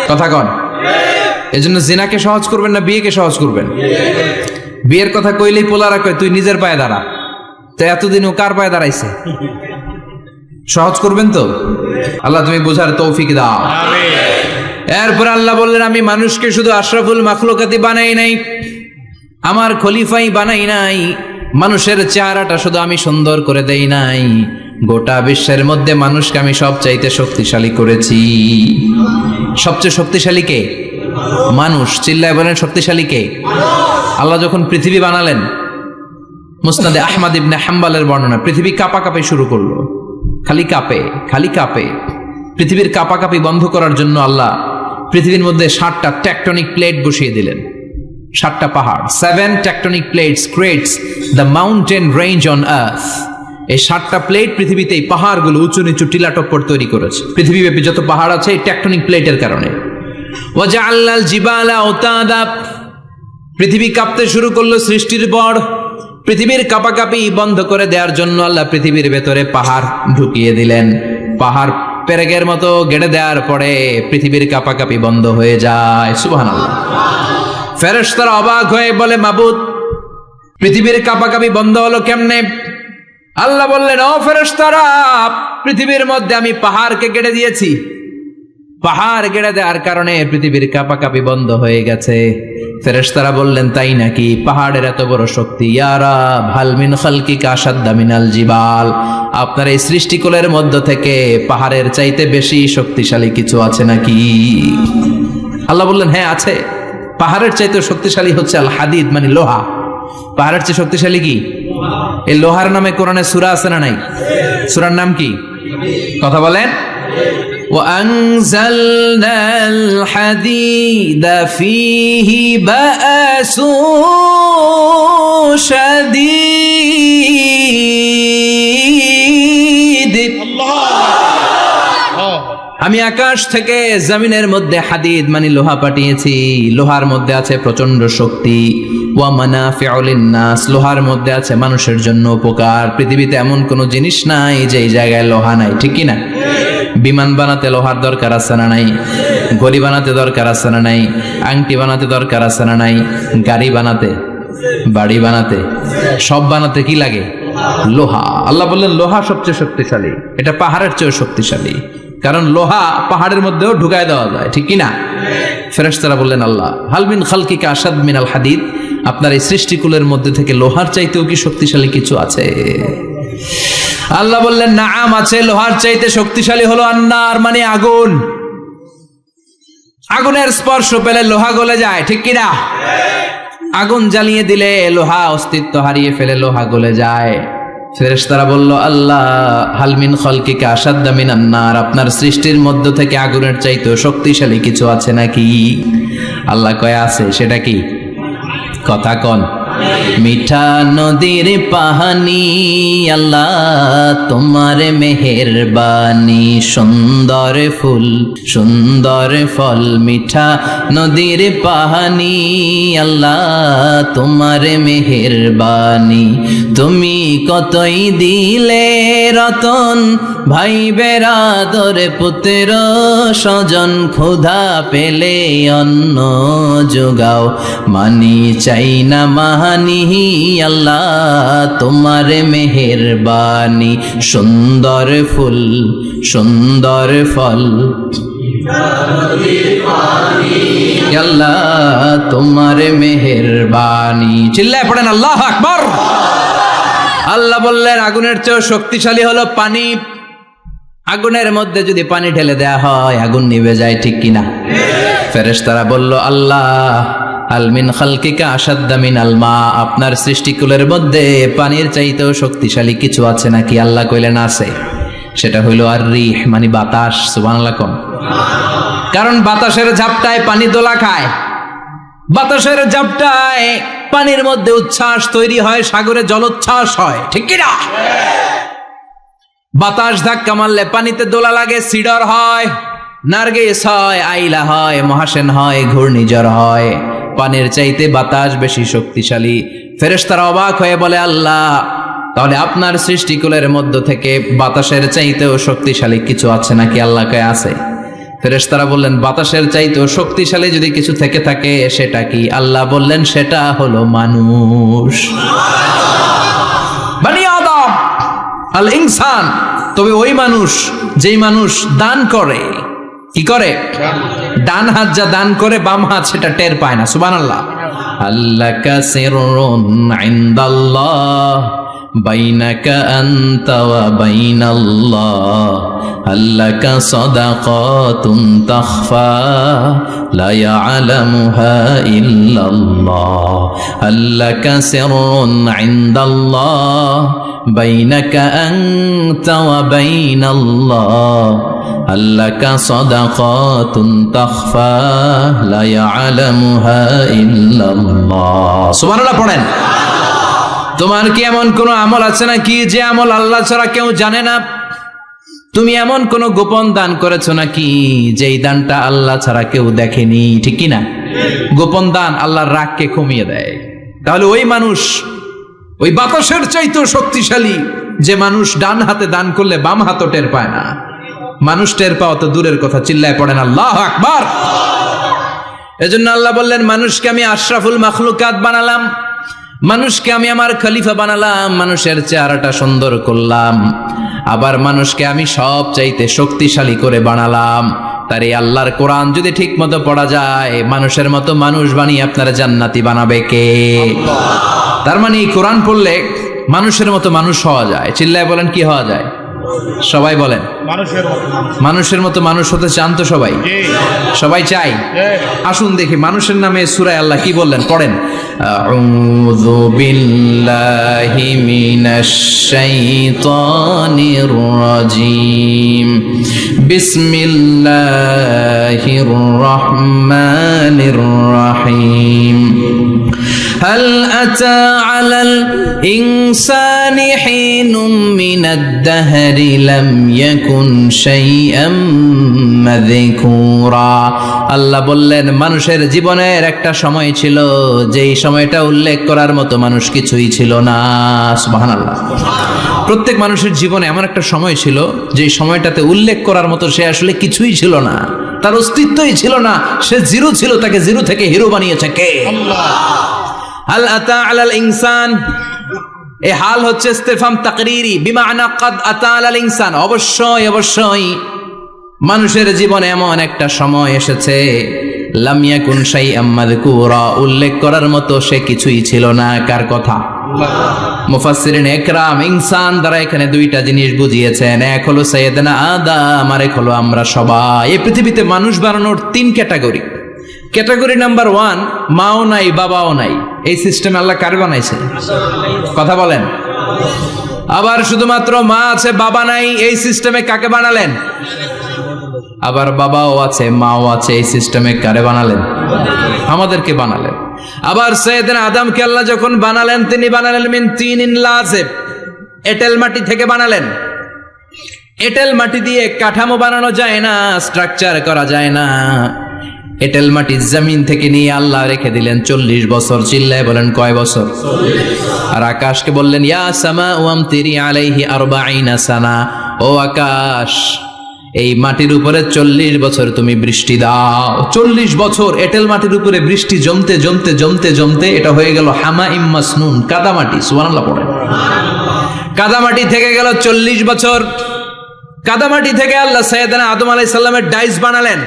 কথা কন। এজন্য জেনাকে সহজ করবেন না বিয়েকে সহজ করবেন? বিয়ের কথা কইলেই পোলারা কয় তুই নিজের পায়ে দাঁড়া। তো এতদিন ও কার পায়ে দাঁড়াইছে? সহজ করবেন তো? আল্লাহ তুমি বোঝার তৌফিক দাও। এরপর আল্লাহ বললেন আমি মানুষকে শুধু আশরাফুল মাখলুকাতি বানাই নাই, আমার খলিফাই বানাই নাই। মানুষের চেহারাটা শুধু আমি সুন্দর করে দেই নাই, গোটা বিশ্বের মধ্যে মানুষকে আমি সবচাইতে শক্তিশালী করেছি। সবচেয়ে শক্তিশালী কে? মানুষ। চিল্লায় বলেন শক্তিশালী কে? আল্লাহ যখন পৃথিবী বানালেন, মুসনাদে আহমদ ইবনে হাম্বলের বর্ণনা, পৃথিবী কাঁপাকাঁপি শুরু করলো। খালি কাঁপে, খালি কাঁপে। পৃথিবীর কাঁপাকাঁপি বন্ধ করার জন্য আল্লাহ পৃথিবীর মধ্যে 7টা টেকটনিক প্লেট বসিয়ে দিলেন। 7টা পাহাড়। 7 tectonic plates creates the mountain range on earth. এই 7টা প্লেট পৃথিবীতে এই পাহাড়গুলো উঁচু নিচু টিলা টপ্পর তৈরি করেছে। পৃথিবীব্যাপী যত পাহাড় আছে এই টেকটনিক প্লেটের কারণে। ওয়াজআলনাল জিবালা আওতাদা, পৃথিবী কাঁপতে শুরু করলো সৃষ্টির পর। পৃথিবীর কাঁপাকাঁপি বন্ধ করে দেওয়ার জন্য আল্লাহ পৃথিবীর ভেতরে পাহাড় ঢুকিয়ে দিলেন। পাহাড় পেরেকের মতো গেড়ে দেওয়ার পরে পৃথিবীর কাঁপাকাঁপি বন্ধ হয়ে যায়। সুবহানাল্লাহ। ফেরেশতারা অবাক হয়ে বলে মাবুদ, পৃথিবীর কাঁপাকাঁপি বন্ধ হলো কেমনে? আল্লাহ বললেন, ও ফেরেশতারা, পৃথিবীর মধ্যে আমি পাহাড়কে কেটে দিয়েছি। পাহাড় কেটে দেওয়ার কারণে পৃথিবীর কাঁপাকাঁপি বন্ধ হয়ে গেছে। ফেরেশতারা বললেন, তাই নাকি? পাহাড়ের এত বড় শক্তি। ইয়া রাব, হাল মিন খালকিকা আশাদ্দা মিনাল জিবাল, আপনার এই সৃষ্টিকুলের মধ্য থেকে পাহাড়ের চাইতে বেশি শক্তিশালী কিছু আছে নাকি? আল্লাহ বললেন, হ্যাঁ আছে। পাহাড়ের চাইতে শক্তিশালী হচ্ছে আল হাদিদ, মানে লোহা। পাহাড়ের চেয়ে শক্তিশালী কি? এই লোহার নামে কোরআনে সূরা আছে না নাই? সূরার নাম কি? কথা বলেন। وأنزلنا الحديد فيه بأس شديد আমি আকাশ থেকে জমিনের মধ্যে হাদিদ মানে লোহা পাঠিয়েছি। লোহার মধ্যে আছে প্রচন্ড শক্তি। ওয়া মানাফিউ লিন-নাস, লোহার মধ্যে আছে মানুষের জন্য উপকার। পৃথিবীতে এমন কোনো জিনিস নাই যে এই জায়গায় লোহা নাই, ঠিক কি না? বিমান বানাতে লোহার দরকার আছে না নাই? ঘড়ি বানাতে দরকার আছে না নাই? আংটি বানাতে দরকার আছে না নাই? গাড়ি বানাতে, বাড়ি বানাতে, সব বানাতে কি লাগে? লোহা। আল্লাহ বললেন, লোহা সবচেয়ে শক্তিশালী। এটা পাহাড়ের চেয়েও শক্তিশালী, কারণ লোহা পাহাড়ের মধ্যেও ঢুকায় দেওয়া যায়, ঠিক কি না? ফেরেশতারা বললেন, আল্লাহ, হাল মিন খালকিকা আশাদ মিনাল হাদিদ, আপনার এই সৃষ্টিকুলের মধ্যে থেকে লোহার চাইতেও কি শক্তিশালী কিছু আছে? আল্লাহ বললেন, নাআম আছে। লোহার চাইতে শক্তিশালী হলো আন্নার, মানে আগুন। আগুনের স্পর্শ পেলে লোহা গলে যায়, ঠিক কি না? আগুন জ্বালিয়ে দিলে লোহা অস্তিত্ব হারিয়ে ফেলে, লোহা গলে যায়। ফেরেশতারা বলল, আল্লাহ, হাল মিন খালকিকা আশাদ্দা মিনান নার, আপনার সৃষ্টির মধ্য থেকে আগুনের চাইতেও শক্তিশালী কিছু আছে নাকি? আল্লাহ কয়, আছে। সেটা কি? কথা কন। মিঠা নদীর পাহানি, আল্লাহ তোমার মেহেরবানি, সুন্দর ফুল সুন্দর ফল, মিঠা নদীর পাহানি, আল্লাহ তোমার মেহেরবানি। তুমি কতই দিলে রতন, ভাই বেরাদর পুত্র স্বজন, ক্ষুধা পেলে অন্ন যোগাও, মানি চাই না মাহানি, আল্লাহ তোমার মেহেরবানি। সুন্দর ফুল সুন্দর ফল, আল্লাহ তোমার মেহেরবানি। চিল্লায় পড়েন আল্লাহু আকবার। আল্লাহ বললেন, আগুনের চেয়েও শক্তিশালী হলো পানি। আগুনের মধ্যে যদি পানি ঢেলে দেয়া হয়, আগুন নিভে যায়, ঠিক কিনা? ফেরেশতারা বলল, আল্লাহ, হাল মিন খালকিকা আশাদ্দা মিনাল মা, আপনার সৃষ্টিকুলের মধ্যে পানির চাইতেও শক্তিশালী কিছু আছে নাকি? আল্লাহ কইলেন, আছে। সেটা হইল আর রিহ, মানে বাতাস। সুবহানাল্লাহ কোন। কারণ বাতাসের ঝাপটায় পানি দোলা খায়, বাতাসের ঝাপটায় পানির মধ্যে উচ্ছ্বাস তৈরি হয়, সাগরে জলোচ্ছ্বাস হয়, ঠিক কি না? বাতাস ধাক্কা মারলে পানিতে দোলা লাগে, সিডর হয়, নার্গিস হয়, আইলা হয়, মহাসেন হয়, ঘূর্ণিঝড় হয়। পানির চাইতে বাতাস বেশি শক্তিশালী। ফেরেশতারা অবাক হয়ে বলে, আল্লাহ, তাহলে আপনার সৃষ্টিকুলের মধ্য থেকে বাতাসের চাইতেও শক্তিশালী কিছু আছে নাকি? আল্লাহ কয়, আছে। ফেরেশতারা বললেন, বাতাসের চাইতেও শক্তিশালী যদি কিছু থেকে থাকে সেটা কি? আল্লাহ বললেন, সেটা হলো মানুষ, বনি আদম, আল ইনসান। তবে ওই মানুষ যেই মানুষ দান করে। কি করে? ডান হাত যা দান করে, বাম হাত সেটা টের পায় না। সুবহানাল্লাহ। আল্লাকা সিররুন ইনদাল্লাহ বাইনাকা আনতা ওয়া বাইনাল্লাহ, আল্লাকা সাদাকাতুন তাখফা লা ইয়ালামুহা ইল্লাল্লাহ, আল্লাকা সিররুন ইনদাল্লাহ বাইনাকা আনতা ওয়া বাইনাল্লাহ, আল্লাকা সাদাকাতুন তাখফা লা ইয়ালামুহা ইল্লাল্লাহ। সুবহানাল্লাহ পড়েন। তোমার কি এমন কোন আমল আছে নাকি যে আমল আল্লাহ ছাড়া কেউ জানে না? তুমি এমন কোন গোপন দান করেছো নাকি যেই দানটা আল্লাহ ছাড়া কেউ দেখেনি, ঠিক কি না? গোপন দান আল্লাহর রাগকে কমিয়ে দেয়। তাহলে ওই মানুষ ওই বাতাসের চাইতেও শক্তিশালী, যে মানুষ ডান হাতে দান করলে বাম হাতও টের পায় না। মানুষ টের পাওয়া তো দূরের কথা, চিল্লায় পড়েন আল্লাহু আকবার। এজন্য আল্লাহ বললেন, মানুষকে আমি আশরাফুল মাখলুকাত বানালাম, মানুষকে আমি আমার খলিফা বানালাম, মানুষের চেহারাটা সুন্দর করলাম, আবার মানুষকে আমি সব চাইতে শক্তিশালী করে বানালাম। তার এই আল্লাহর কোরআন যদি ঠিক মতো পড়া যায়, মানুষের মতো মানুষ বানিয়ে আপনারা জান্নাতি বানাবে কে? তার মানে এই কোরআন পড়লে মানুষের মতো মানুষ হওয়া যায়। চিল্লায় বলেন, কি হওয়া যায়? সবাই বলেন, মানুষের মতো মানুষ হতে চান তো সবাই? সবাই চাই। আসুন দেখি মানুষের নামে সূরায় আল্লাহ কি বললেন, পড়েন। আউযু বিল্লাহি মিনাশ শাইতানির রাজিম, বিসমিল্লাহির রহমানির রহিম। هل أتى على الإنسان حين من الدهر لم يكن شيئا مذكورا। আল্লাহ বললেন মানুষের জীবনের একটা সময় ছিল যেই সময়টা উল্লেখ করার মতো মানুষ কিছুই ছিল না। সুবহানাল্লাহ। প্রত্যেক মানুষের জীবনে এমন একটা সময় ছিল যেই সময়টাতে উল্লেখ করার মতো সে আসলে কিছুই ছিল না, তার অস্তিত্বই ছিল না, সে জিরো ছিল, তাকে জিরো থেকে হিরো বানিয়েছে কে? আল্লাহ। হাল আতা আলাল ইনসান, এই হাল হচ্ছে ইস্তিফহাম তাকরীরি, বিমানা ক্বাদ আতা আলাল ইনসান, অবশ্যই অবশ্যই মানুষের জীবনে এমন একটা সময় এসেছে, লাম ইয়াকুন শাইআম মাযকুরা, উল্লেখ করার মতো সে কিছুই ছিল না। কার কথা? মুফাসসিরিন ইকরাম ইনসান দ্বারা এখানে দুইটা জিনিস বুঝিয়েছেন, এক হলো সাইয়েদনা আদম, আর এক হলো আমরা সবাই। এই পৃথিবীতে মানুষ বানানোর তিন ক্যাটাগরি। ক্যাটাগরি নাম্বার 1, মাও নাই বাবাও নাই, এই সিস্টেম আল্লাহ কার বানাইছে? কথা বলেন। আবার শুধুমাত্র মা আছে বাবা নাই, এই সিস্টেমে কাকে বানালেন? আবার বাবাও আছে মাও আছে, এই সিস্টেমে কারে বানালেন? আমাদেরকে বানালেন। আবার সাইয়েদনা আদমকে আল্লাহ যখন বানালেন, তিনি বানালেন মিন তিনিন লাযিব, এঁটেল মাটি থেকে বানালেন। এঁটেল মাটি দিয়ে কাঠামো বানানো যায় না, স্ট্রাকচার করা যায় না। এঁটেল মাটি জমিন থেকে নিয়ে আল্লাহ রেখে দিলেন 40 বছর। চিল্লায় বলেন কয় বছর? আর আকাশকে বললেন ইয়া সামাউ আমতিরি আলাইহি 40 সানা, ও আকাশ এই মাটির উপরে 40 বছর তুমি বৃষ্টি দাও। 40 বছর এঁটেল মাটির উপরে বৃষ্টি জমতে জমতে জমতে জমতে এটা হয়ে গেল হামাইম মাসনুন, কাদামাটি। সুবহানাল্লাহ পড়েন। কাদামাটি থেকে গেল 40 বছর। কাদামাটি থেকে আল্লাহ সাইয়েদনা আদম আলাইহিস সালামের ডাইস বানালেন।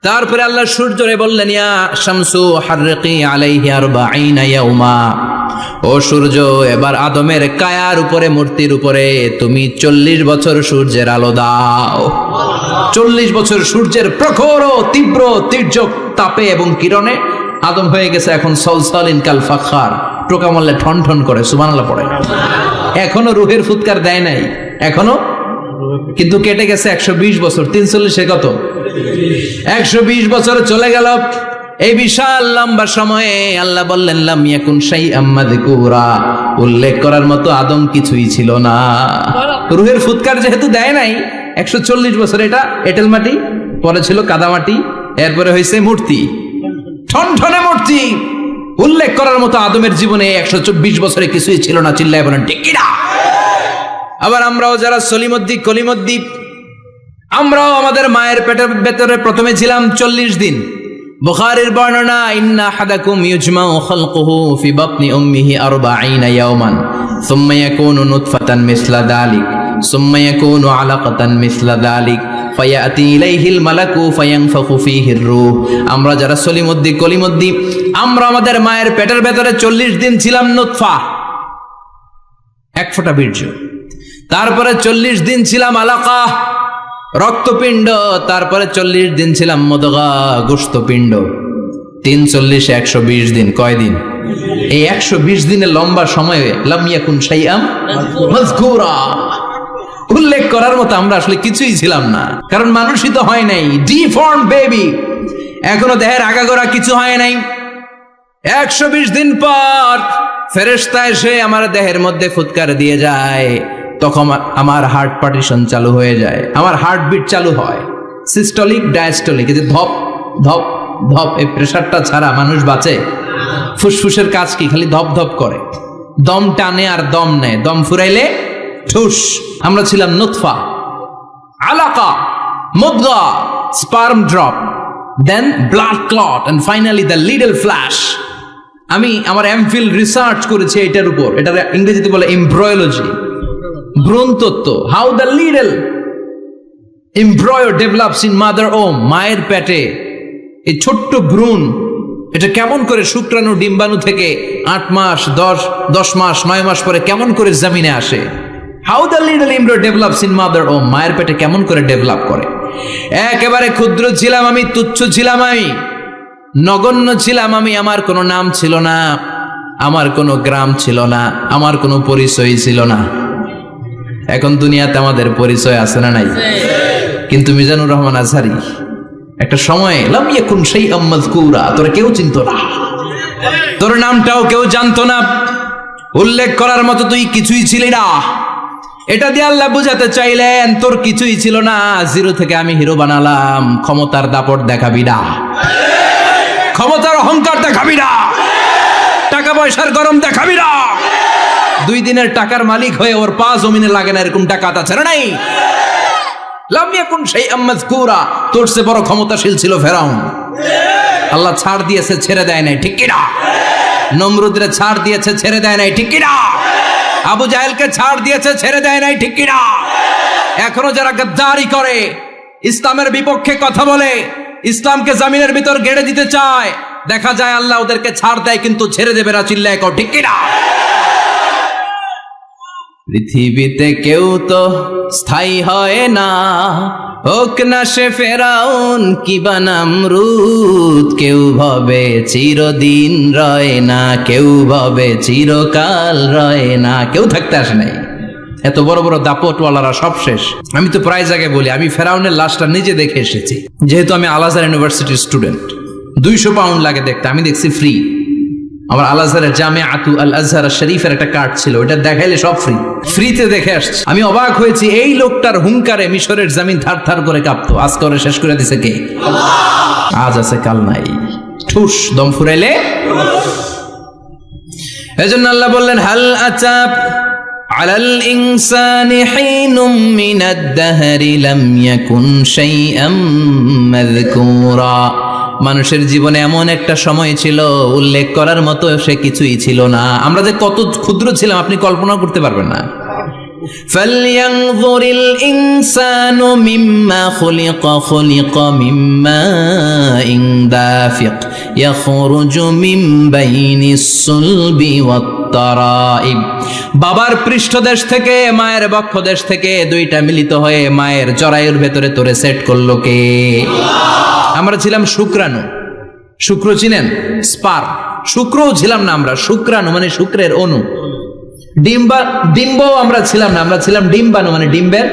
তারপরে আল্লাহ সূর্যরে বললেন ইয়া শামসু হাররিকি আলাইহি 40 ইয়াউমা, ও সূর্য এবার আদমের কায়ার উপরে, মূর্তির উপরে তুমি 40 বছর সূর্যের আলো দাও। 40 বছর সূর্যের প্রখর ও তীব্র তির্যক তাপে এবং কিরণে আদম হয়ে গেছে এখন সলসলিন কাল ফাখার, টোকা মারলে ঠন ঠন করে। সুবহানাল্লাহ পড়ে। এখনো রুহের ফুৎকার দেয় নাই এখনো, কিন্তু কেটে গেছে 120 বছর। 340 কত? 120 বছর চলে গেল। এই বিশাল লম্বা সময়ে আল্লাহ বললেন লাম ইয়াকুন শাইআম মাযকুরা, উল্লেখ করার মতো আদম কিছুই ছিল না। রুহের ফুৎকার যেহেতু দেয় নাই 140 বছর, এটা এঁটেল মাটি, পরে ছিল কাদামাটি, এরপরে হয়েছে মূর্তি, ঠনঠনে মূর্তি। উল্লেখ করার মতো আদমের জীবনে 124 বছরে কিছুই ছিল না। চিল্লায় বলেন ঠিক কিনা? আবার আমরাও যারা সলিমুদ্দি কলিমুদ্দি, আমরাও আমাদের মায়ের পেটের ভেতরে প্রথমে ছিলাম 40 দিন। বুখারীর বর্ণনা, ইন্না আহাদাকুম ইউজমাউ খালকুহু ফি বাতনি উম্মিহি 40 ইয়াওমান সুম্মা ইয়াকুনু নুতফাতান মিসলা যালিক সুম্মা ইয়াকুনু আলাকাতান মিসলা যালিক ফায়াতি ইলাইহিল মালাকু ফায়ানফাখু ফীহির রূহ। আমরা যারা সলিমুদ্দি কলিমুদ্দি, আমরা আমাদের মায়ের পেটের ভেতরে 40 দিন ছিলাম নুতফা, এক ফোঁটা বীর্য। তারপরে 40 দিন ছিলাম আলাকা, রক্তপিণ্ড। তারপরে 40 দিন ছিলাম মুদগা, গোশতপিণ্ড। 3 40 120 দিন। কয় দিন? এই 120 দিনের লম্বা সময়ে লাম ইয়াকুন শাইআম মাযকুরা, উল্লেখ করার মতো আমরা আসলে কিছুই ছিলাম না, কারণ মানুষই তো হয় নাই। ডিফর্ম বেবি, এখনো দেহের আগাগোড়া কিছু হয় নাই। 120 দিন পর ফেরেশতা এসে আমার দেহের মধ্যে ফুৎকার দিয়ে যায়, তখন আমার হার্ট পার্টিশন চালু হয়ে যায়, আমার হার্টবিট চালু হয়, সিস্টোলিক ডায়াস্টোলিক। এই যে ধপ ধপ ধপ, এই প্রেসারটা ছাড়া মানুষ বাঁচে? ফুসফুসের কাজ কি? খালি ধপ ধপ করে, দম টানে আর দম নেয়, দম ফুরাইলে ঠুস। আমরা ছিলাম নুতফা, আলাকা, মুদগা, sperm drop, then blood clot, and finally the little flesh. আমি আমার এমফিল রিসার্চ করেছি এটার উপর, এটা ইংরেজিতে বলে এমব্রয়োলজি, ভ্রূণতত্ত্ব। How the little embryo develops in mother womb, মায়ের পেটে এই ছোট্ট ভ্রূণ এটা কেমন করে শুক্রাণু ডিম্বাণু থেকে 8 মাস 10 মাস 9 মাস পরে কেমন করে জমিনে আসে। How the little embryo develops in mother womb, মায়ের পেটে কেমন করে ডেভেলপ করে। একেবারে ক্ষুদ্র ছিলাম আমি, তুচ্ছ ছিলাম আমি, নগণ্য ছিলাম আমি। আমার কোনো নাম ছিল না, আমার কোনো গ্রাম ছিল না, আমার কোনো পরিচয় ছিল না। এখন দুনিয়াতে আমাদের পরিচয় আছে না নাই? কিন্তু মিজানুর রহমান আজহারী একটা সময়ে লাম ইয়াকুন শাইআম মাযকুরা, তোরা কেউ চিনতো না, তোর নামটাও কেউ জানতো না, উল্লেখ করার মতো তুই কিছুই ছিলি না। এটা দিয়ে আল্লাহ বুঝাতে চাইলেন তোর কিছুই ছিল না, জিরো থেকে আমি হিরো বানালাম। ক্ষমতার দাপট দেখাবি না, ক্ষমতার অহংকার দেখাবি না, টাকা পয়সার গরম দেখাবি না। 2 দিনের টাকার মালিক হয়ে ওর পা জমিনে লাগে না এরকম টাকা তা ছেড়ে নাই। লাম ইয়াকুন শাইআম মাযকুরা, তোর চেয়ে বড় ক্ষমতাশীল ছিল ফেরাউন। আল্লাহ ছাড় দিয়েছে, ছেড়ে দেয় নাই, ঠিক কি না? নমরুদরে ছাড় দিয়েছে, ছেড়ে দেয় নাই, ঠিক কি না? আবু জাহেলকে ছাড় দিয়েছে, ছেড়ে দেয় নাই, ঠিক কি না? এখনো যারা গাদ্দারি করে, ইসলামের বিপক্ষে কথা বলে, ইসলামকে জমিনের ভিতর গেড়ে দিতে চায়, দেখা যায় আল্লাহ ওদেরকে ছাড় দেয় কিন্তু ছেড়ে দেবে না। চিল্লায় কও ঠিক কি না? পৃথিবীতে কেউ তো স্থায়ী হয় না, হোক না সে ফেরাউন কিবা নমরুদ। কেউ ভাবে চিরদিন রয় না, কেউ ভাবে চিরকাল রয় না। কেউ থাকতে আসে নাই, এত বড় বড় দাপটওয়ালারা সব শেষ। আমি তো প্রায় জায়গায় বলি আমি ফেরাউনের লাশটা নিজে দেখে এসেছি, যেহেতু আমি আল আজহার ইউনিভার্সিটির স্টুডেন্ট। 200 পাউন্ড লাগে দেখতে, আমি দেখছি ফ্রি। আমার আল আজহারের জামিআতু আল আজহার শরীফের একটা কার্ড ছিল, ওটা দেখাইলে সব ফ্রি, ফ্রিতে দেখে আসছি। আমি অবাক হয়েছি, এই লোকটার হুঙ্কারে মিশরের জমিন থার থার করে কাঁপতো। আজ করে শেষ করে দিছে কে? আজ আছে কাল নাই, ঠুস দম ফুরাইলে। এজন্য আল্লাহ বললেন হাল আতাব আলাল ইনসানি হিনুম মিনাদ দাহরি লাম ইয়াকুন শাইআম মাযকুরা। মানুষের জীবনে এমন একটা সময় ছিল উল্লেখ করার মতো সে কিছুই ছিল না। আমরা যে কত ক্ষুদ্র ছিলাম আপনি কল্পনা করতে পারবেন না। ফালইয়ানযুরিল ইনসানু মিম্মা খুলিকা, খুলিকা মিম্মা ইন দাফিক ইয়াখরুজু মিন বাইনিস সুলবি ওয়াত তারাইব। বাবার পৃষ্ঠদেশ থেকে, মায়ের বক্ষদেশ থেকে দুইটা মিলিত হয়ে মায়ের জরায়ুর ভেতরে তোরে সেট করলো কে? আমরা ছিলাম শুক্রাণু। শুক্র চিনেন? স্পার। শুক্রও ছিলাম না আমরা, শুক্রাণু মানে শুক্রের অণু। ডিম্বও আমরা ছিলাম না, আমরা ছিলাম ডিম্বাণু মানে ডিম্বের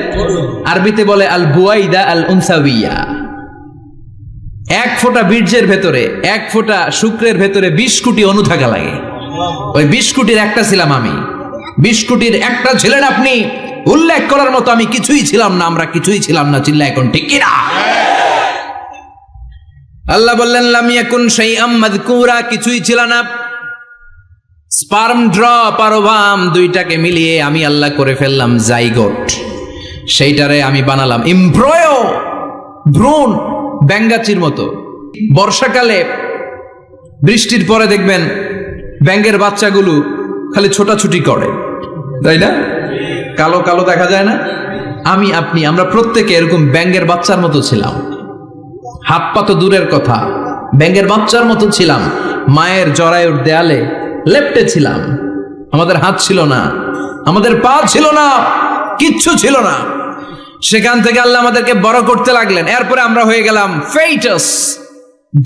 আরবিতে বলে আল বুয়াইদা আল উনসাউইয়া। 1 ফোঁটা বীর্যের ভেতরে, 1 ফোঁটা শুক্রের ভেতরে 20 কোটি অণু থাকা লাগে। ওই 20 কোটির একটা ছিলাম আমি। 20 কোটির একটা ছিলেন আপনি। উল্লেখ করার মতো আমি কিছুই ছিলাম না, আমরা কিছুই ছিলাম না। চিল্লা এখন ঠিক কিনা? আল্লাহ বললেন লাম ইয়াকুন শাইআম মাযকুরা, কিছুই ছিল না। স্পার্ম ড্রপ আর ওভাম দুইটাকে মিলিয়ে আমি আল্লাহ করে ফেললাম জাইগোট। সেইটারে আমি বানালাম এমব্রয়ো, ভ্রূণ, ব্যাঙ্গাচির মতো। বর্ষাকালে বৃষ্টির পরে দেখবেন ব্যাঙের বাচ্চাগুলো খালি ছোটাছুটি করে, তাই না? কালো কালো দেখা যায় না? আমি আপনি আমরা প্রত্যেকে এরকম ব্যাঙের বাচ্চার মতো ছিলাম। হাত পা তো দূরের কথা, ব্যাঙের বাচ্চার মতো ছিলাম। মায়ের জরায়ুর দেয়ালে লেপ্টে ছিলাম। আমাদের হাত ছিল না, আমাদের পা ছিল না, কিচ্ছু ছিল না। সেখান থেকে আল্লাহ আমাদেরকে বড় করতে লাগলেন। এরপরে আমরা হয়ে গেলাম ফেটাস,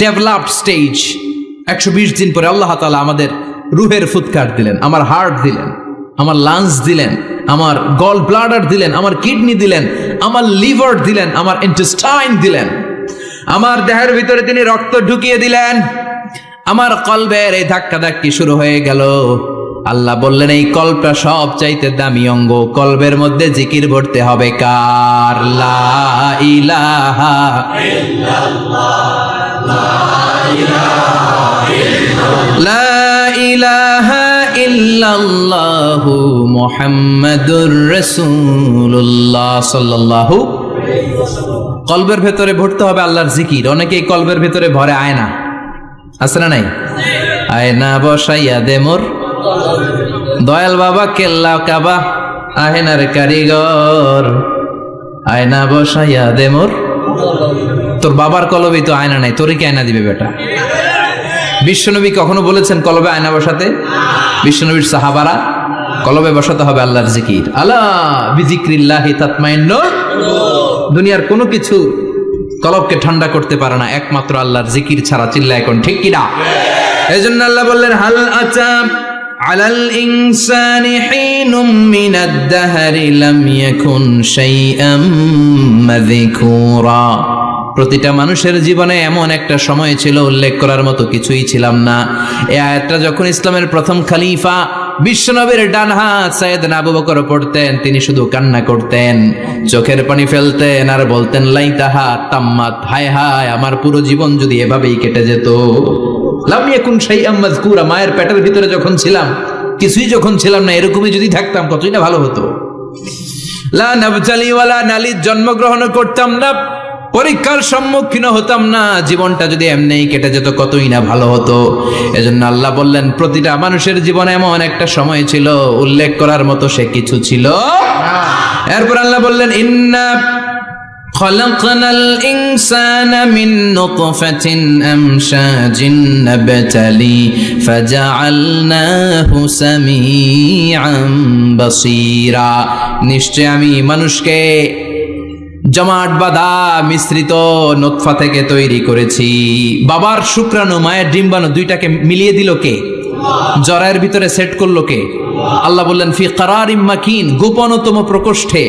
ডেভেলপড স্টেজ। 120 দিন পরে আল্লাহ তাআলা আমাদের রুহের ফুৎকার দিলেন, আমার হার্ট দিলেন, আমার লাংস দিলেন, আমার গল ব্লাডার দিলেন, আমার কিডনি দিলেন, আমার লিভার দিলেন, আমার ইন্টেস্টাইন দিলেন। আমার দেহের ভিতরে তিনি রক্ত ঢুকিয়ে দিলেন। আমার কলবের এই ধাক্কা ধাক্কি শুরু হয়ে গেল। আল্লাহ বললেন এই কলবটা সব চাইতে দামি অঙ্গ, কলবের মধ্যে জিকির ভরতে হবে কার? লা ইলাহা ইল্লাল্লাহ, লা ইলাহা ইল্লাল্লাহ মুহাম্মাদুর রাসূলুল্লাহ সাল্লাল্লাহু। কলবের ভেতরে ভরতে হবে আল্লাহর জিকির। অনেকেই কলবের ভেতরে ভরে আয়না, আছে না নাই? আয়না বসাইয়া দে মোর দয়াল বাবা কেল্লা কাবা আহেনার কারিগর আয়না বসাইয়া দে মোর। তোর বাবার কলবে তো আয়না নাই, তোরে কি আয়না দিবে বেটা? বিশ্বনবী কখনো বলেছেন কলবে আয়না বসাতে? বিশ্বনবীর সাহাবারা কলবে বসাতে হবে আল্লাহর জিকির। আলা বিজিক্রিল্লাহি তাতমাইন্নুল কুলুব। দুনিয়ার কোনো কিছু কলবকে ঠান্ডা করতে পারে না একমাত্র আল্লাহর জিকির ছাড়া। চিল্লা এখন ঠিক কিনা? এজন্য আল্লাহ বললেন হাল আতা আলাল ইনসানি হিনুম মিনাদ দাহরি লাম ইয়াকুন শাইআম মাযকুরা। প্রতিটা মানুষের জীবনে এমন একটা সময় ছিল উল্লেখ করার মতো কিছুই ছিলাম না। এই আয়াতটা যখন ইসলামের প্রথম খলিফা বিশ্বনবীর ডান হাত সাইয়েদনা আবু বকর পড়তেন, তিনি শুধু কান্না করতেন, চোখের পানি ফেলতেন আর বলতেন লাইতাহা তাম্মাত, হায় হায় আমার পুরো জীবন যদি এভাবেই কেটে যেত। লাম ইয়াকুন শাইআম মাযকুরা, মায়ের পেটের ভিতরে যখন ছিলাম কিছুই যখন ছিলাম না, এরকমই যদি থাকতাম কতই না ভালো হতো। লা নাবতালি ওয়ালা নালিদ, জন্মগ্রহণ করতাম না, পরীক্ষার সম্মুখীন হতাম না, জীবনটা যদি এমনিই কেটে যেত কতই না ভালো হতো। এজন্য আল্লাহ বললেন প্রতিটা মানুষের জীবনে এমন একটা সময় ছিল উল্লেখ করার মতো সে কিছু ছিল না। এরপর আল্লাহ বললেন ইন্না খলাকনাল ইনসানা মিন নুতফাতিন আমশাজিন নাবতালি ফাজআলনাহু সামিআন বাসীরা। নিশ্চয় আমি মানুষকে জমাট বাঁধা মিশ্রিত নতফা থেকে তৈরি করেছি। বাবার শুক্রাণু মায়ের ডিম্বাণু দুইটাকে মিলিয়ে দিল কে? জরায়ের ভিতরে সেট করলো কে? আল্লাহ বললেন ফি কারারিম মাকিন, গোপনতম প্রকোষ্ঠে,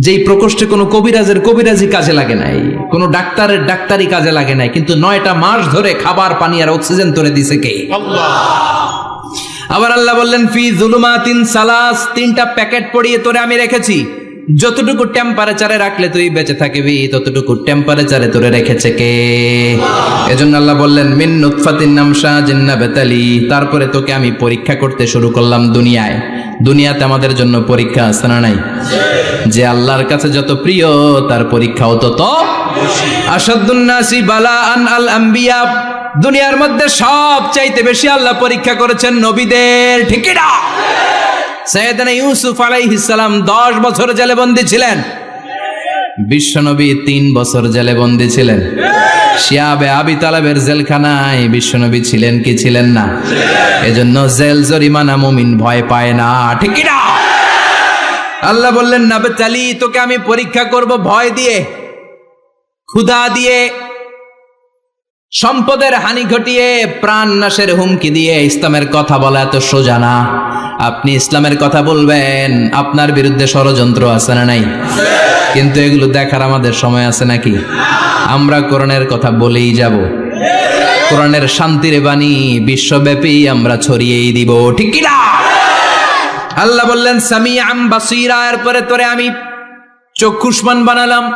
যেই প্রকোষ্ঠে কোনো কবিরাজের কবিরাজি কাজে লাগে নাই, কোনো ডাক্তারের ডাক্তারি কাজে লাগে নাই, কিন্তু 9টা মাস ধরে খাবার পানি আর অক্সিজেন তোরে দিছে কে? আল্লাহ। আবার আল্লাহ বললেন ফি যুলুমাতিন সালাস, 3টা প্যাকেট পড়িয়ে তোরে আমি রেখেছি, যতটুকু টেম্পারেচারে রাখলে তুই বেঁচে থাকবি ততটুকু টেম্পারেচারে তোরে রেখেছে কে? এজন্য আল্লাহ বললেন মিন নুতফাতিন আমশাজিন নাবতালি, তারপরে তোকে আমি পরীক্ষা করতে শুরু করলাম দুনিয়ায়। দুনিয়াতে আমাদের জন্য পরীক্ষা আছে না নাই? যে আল্লাহর কাছে যত প্রিয় তার পরীক্ষাও তত বেশি। আশাদ্দুন নাসি বালাআন আল আম্বিয়া, দুনিয়ার মধ্যে সব চাইতে বেশি আল্লাহ পরীক্ষা করেছেন নবীদের, ঠিক কি না? সাইয়েদনা ইউসুফ আলাইহিস সালাম 10 বছর জেলে বন্দী ছিলেন, বিশ্বনবী 3 বছর জেলে বন্দী ছিলেন। শিয়াবে আবি তালেবের জেলখানায় বিশ্বনবী ছিলেন কি ছিলেন না? এজন্য জেল জরিমানা মুমিন ভয় পায় না, ঠিক কি না? আল্লাহ বললেন নাবতালি, তোকে আমি পরীক্ষা করব ভয় দিয়ে, ক্ষুধা দিয়ে, সম্পদের হানি ঘটিয়ে, প্রাণ নাশের হুমকি দিয়ে। ইসলামের কথা বলা এত সোজা না। আপনি ইসলামের কথা বলবেন, আপনার বিরুদ্ধে ষড়যন্ত্র আছে না নাই? কিন্তু এগুলো দেখার আমাদের সময় আছে নাকি? আমরা কোরআনের কথা বলেই যাব, কোরআনের শান্তির বাণী বিশ্বব্যাপী আমরা ছড়িয়েই দিব, ঠিক কি না? আল্লাহ বললেন সামিআন বাসীরা, এরপরে তোরে আমি চক্ষুষ্মান বানালাম,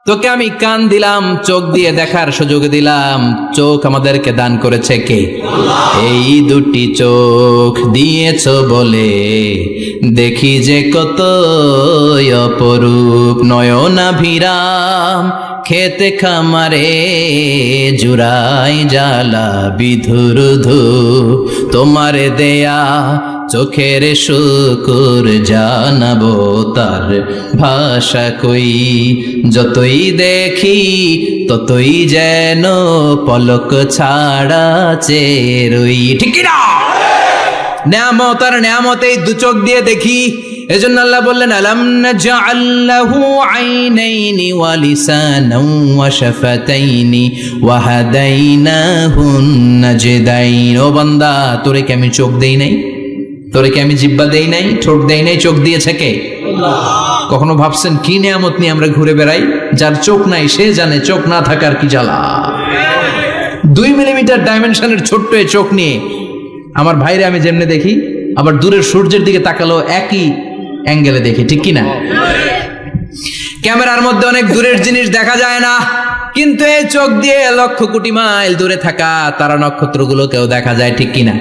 তোকে আমি কান দিলাম, চোখ দিয়ে দেখার সুযোগ দিলাম। চোখ আমাদেরকে দান করেছে কে? এই দুটি চোখ দিয়েছ বলে দেখি যে কত অপরূপ, নয়নাভিরাম খেতে খামারে জুড়াই জ্বালা বিধুর ধূপ, তোমারে দেয়া চোখের শুকুর জানাবো তার ভাষা কই, যতই দেখি ততই যেন পলক ছাড়া চেরই, ঠিক কি না? নেয়ামত আর নেয়ামতে 2 চোখ দিয়ে দেখি। এজন্য আল্লাহ বললেন আলাম নাজআল লাহু আইনাইনি ওয়া লিসানান ওয়া শাফাতাইনি ওয়া হাদাইনাহুন নাজদাইন। ও বান্দা, তোরে কি আমি চোখ দেই নাই? তোরে কি আমি জিহ্বা দেই নাই? ঠোঁট দেই নাই? চোখ দিয়েছে কে? আল্লাহ। কখনো ভাবছেন কি নিয়ামত নিয়ে আমরা ঘুরে বেড়াই? যার চোখ নাই সে জানে চোখ না থাকার কি জ্বালা। 2 মিলিমিটার ডাইমেনশনের ছোট্ট এই চোখ নিয়ে আমার ভাইরে আমি যেমনে দেখি, আবার দূরের সূর্যের দিকে তাকালো একই অ্যাঙ্গেলে দেখি, ঠিক কি না? ক্যামেরার মধ্যে অনেক দূরের জিনিস দেখা যায় না, কিন্তু এই চোখ দিয়ে লক্ষ কোটি মাইল দূরে থাকা তারা নক্ষত্রগুলোকেও দেখা যায়, ঠিক কিনা?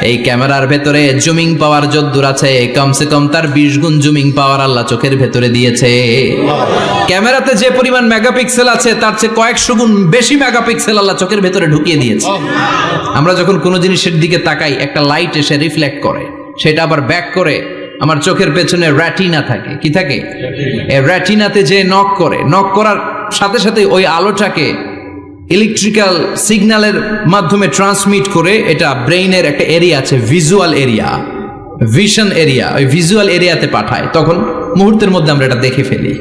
এই ক্যামেরার ভেতরে জুমিং পাওয়ার যদ্দূর আছে, কমসে কম তার 20 গুণ জুমিং পাওয়ার আল্লাহ চোখের ভেতরে দিয়েছে। ক্যামেরাতে যে পরিমাণ মেগাপিক্সেল আছে তার চেয়ে কয়েকশো গুণ বেশি মেগাপিক্সেল আল্লাহ চোখের ভেতরে ঢুকিয়ে দিয়েছে। আমরা যখন কোনো জিনিসের দিকে তাকাই, একটা লাইট এসে রিফ্লেক্ট করে, সেটা আবার ব্যাক করে আমার চোখের পেছনে রেটিনা থাকে। কি থাকে? এই রেটিনাতে যে নক করে, নক করার সাথে সাথে ওই আলোটাকে ইলেকট্রিক্যাল সিগন্যালের মাধ্যমে ট্রান্সমিট করে এটা ব্রেইনের একটা এরিয়া আছে, ভিজুয়াল এরিয়া, ভিশন এরিয়া, ওই ভিজুয়াল এরিয়াতে পাঠায়। তখন মুহূর্তের মধ্যে আমরা এটা দেখে ফেলি।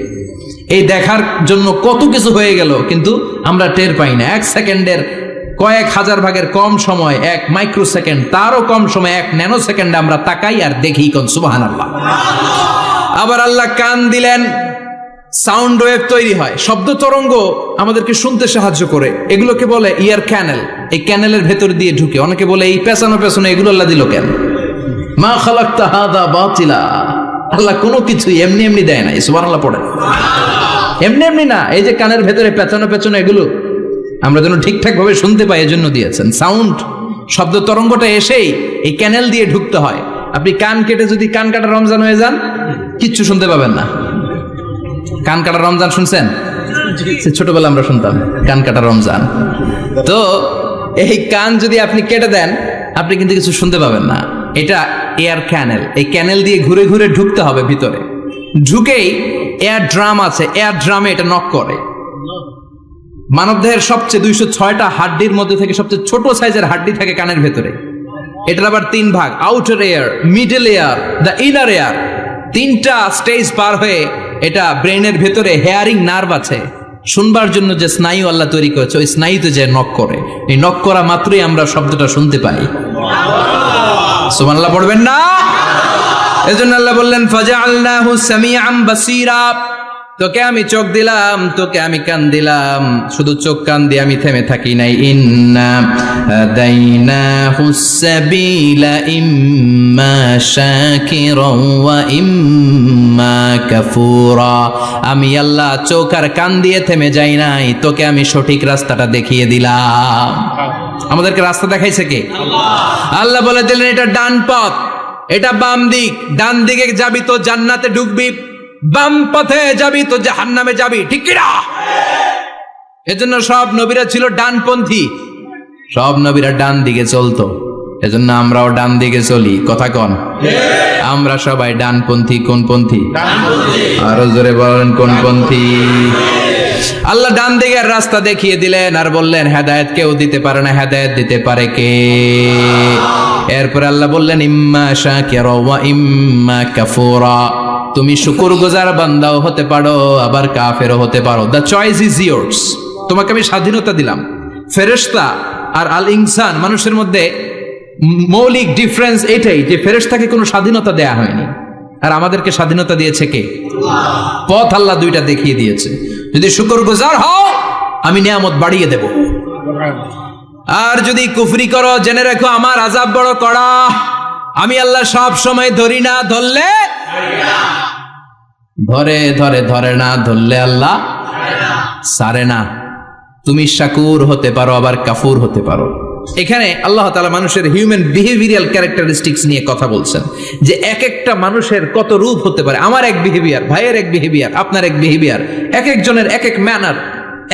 এই দেখার জন্য কত কিছু হয়ে গেল, কিন্তু আমরা টের পাই না। 1 সেকেন্ডের কয়েক হাজার ভাগের কম সময়, 1 মাইক্রোসেকেন্ড, তারও কম সময়, 1 ন্যানো সেকেন্ডে আমরা তাকাই আর দেখি। কোন সুবহানাল্লাহ। আবার আল্লাহ কান দিলেন, সাউন্ড ওয়েভ তৈরি হয়, শব্দ তরঙ্গ আমাদেরকে শুনতে সাহায্য করে। এগুলোকে বলে ইয়ার ক্যানেল। এই ক্যানেলের ভেতর দিয়ে ঢুকে। অনেকে বলে এই পেছানো পেছনে এগুলো আল্লাহ দিল কেন? মা খালাকতা হাদা বাতিলা। আল্লাহ কোনো কিছুই এমনি এমনি দেয় না। সুবহানাল্লাহ পড়ে। এমনি এমনি না। এই যে কানের ভেতরে পেছানো পেছনে এগুলো আমরা যেন ঠিকঠাক ভাবে শুনতে পাই, এজন্য দিয়েছেন। সাউন্ড, শব্দ তরঙ্গটা এসেই এই ক্যানেল দিয়ে ঢুকতে হয়। আপনি কান কেটে যদি কান কাটা রমজান হয়ে যান, কিচ্ছু শুনতে পাবেন না। কান কাটা রমজান শুনছেন? ছোটবেলা আমরা শুনতাম কান কাটা রমজান। তো এই কান যদি আপনি কেটে দেন, আপনি কিন্তু কিছু শুনতে পাবেন না। এটা এয়ার ক্যানেল। এই ক্যানেল দিয়ে ঘুরে ঘুরে ঢুকতে হবে ভিতরে। ঢুকেই এয়ার ড্রাম আছে, এয়ার ড্রামে এটা নক করে। মানবদেহের সবচেয়ে 206টা হাড্ডির মধ্যে থেকে সবচেয়ে ছোট সাইজের হাড্ডি থাকে কানের ভেতরে। এটার আবার 3 ভাগ, outer air, middle air, the inner air. 3টা স্টেজ পার হয়ে এটা ব্রেনের ভেতরে হেয়ারিং নার্ভ আছে, শুনবার জন্য যে স্নায়ু আল্লাহ তৈরি করেছে, ওই স্নায়ুতে যে নক করে। এই নক করা মাত্রই আমরা শব্দটা শুনতে পাই। সুবহানাল্লাহ পড়বেন না? এজন্য আল্লাহ বললেন ফাজআলনাহু সামিআন বাসীরা। তোকে আমি চোখ দিলাম, তোকে আমি কান দিলাম। শুধু চোখ কান দিয়ে আমি থেমে থাকি নাই। ইন্না হাদাইনাহুস সাবিলা ইম্মা শাকিরান ওয়া ইম্মা কাফুরা। আমি আল্লাহ চোখ আর কান দিয়ে থেমে যাই নাই, তোকে আমি সঠিক রাস্তাটা দেখিয়ে দিলাম। আমাদেরকে রাস্তা দেখাইছে কে? আল্লাহ। আল্লাহ বলে দিলেন এটা ডান পথ, এটা বাম দিক। ডান দিকে যাবি তো জান্নাতে ঢুকবি, বাম পথে যাবি তো জাহান্নামে যাবি, ঠিক কি না? এজন্য সব নবীরা ছিল ডানপন্থী, সব নবীরা ডান দিকে চলতো। এজন্য আমরাও ডান দিকে চলি। কথা কন? আমরা সবাই ডানপন্থী। কোন পন্থী? আরো জোরে বলেন, কোন পন্থী? আল্লাহ ডান দিকের রাস্তা দেখিয়ে দিলেন আর বললেন হেদায়েত কেউ দিতে পারে না, হেদায়েত দিতে পারে কে? এরপর আল্লাহ বললেন ইম্মা শাকিরা ওয়া ইম্মা কাফুরা। তুমি শুকরগুজার বান্দাও হতে পারো, আবার কাফেরও হতে পারো। The choice is years. তোমাকে আমি স্বাধীনতা দিলাম। ফেরেশতা আর আল ইনসান, মানুষের মধ্যে মৌলিক ডিফারেন্স এটাই যে ফেরেশতাকে কোনো স্বাধীনতা দেয়া হয়নি, আর আমাদেরকে স্বাধীনতা দিয়েছে কে? পথ আল্লাহ 2টা দেখিয়ে দিয়েছে। যদি শুকরগুজার হও, আমি নিয়ামত বাড়িয়ে দেব। আর যদি কুফরি করো, জেনে রাখো আমার আযাব বড় কড়া। আমি আল্লাহ সব সময় ধরি না, ধরলে ধরে, ধরে না, ধরলে আল্লাহ সারে না। তুমি শাকুর হতে পারো, আবার কাফুর হতে পারো। এখানে আল্লাহ তাআলা মানুষের হিউম্যান বিহেভিয়ারাল ক্যারেক্টারিস্টিক্স নিয়ে কথা বলছেন, যে এক একটা মানুষের কত রূপ হতে পারে। আমার এক বিহেভিয়ার, ভাইয়ের এক বিহেভিয়ার, আপনার এক বিহেভিয়ার, এক একজনের এক এক ম্যানার,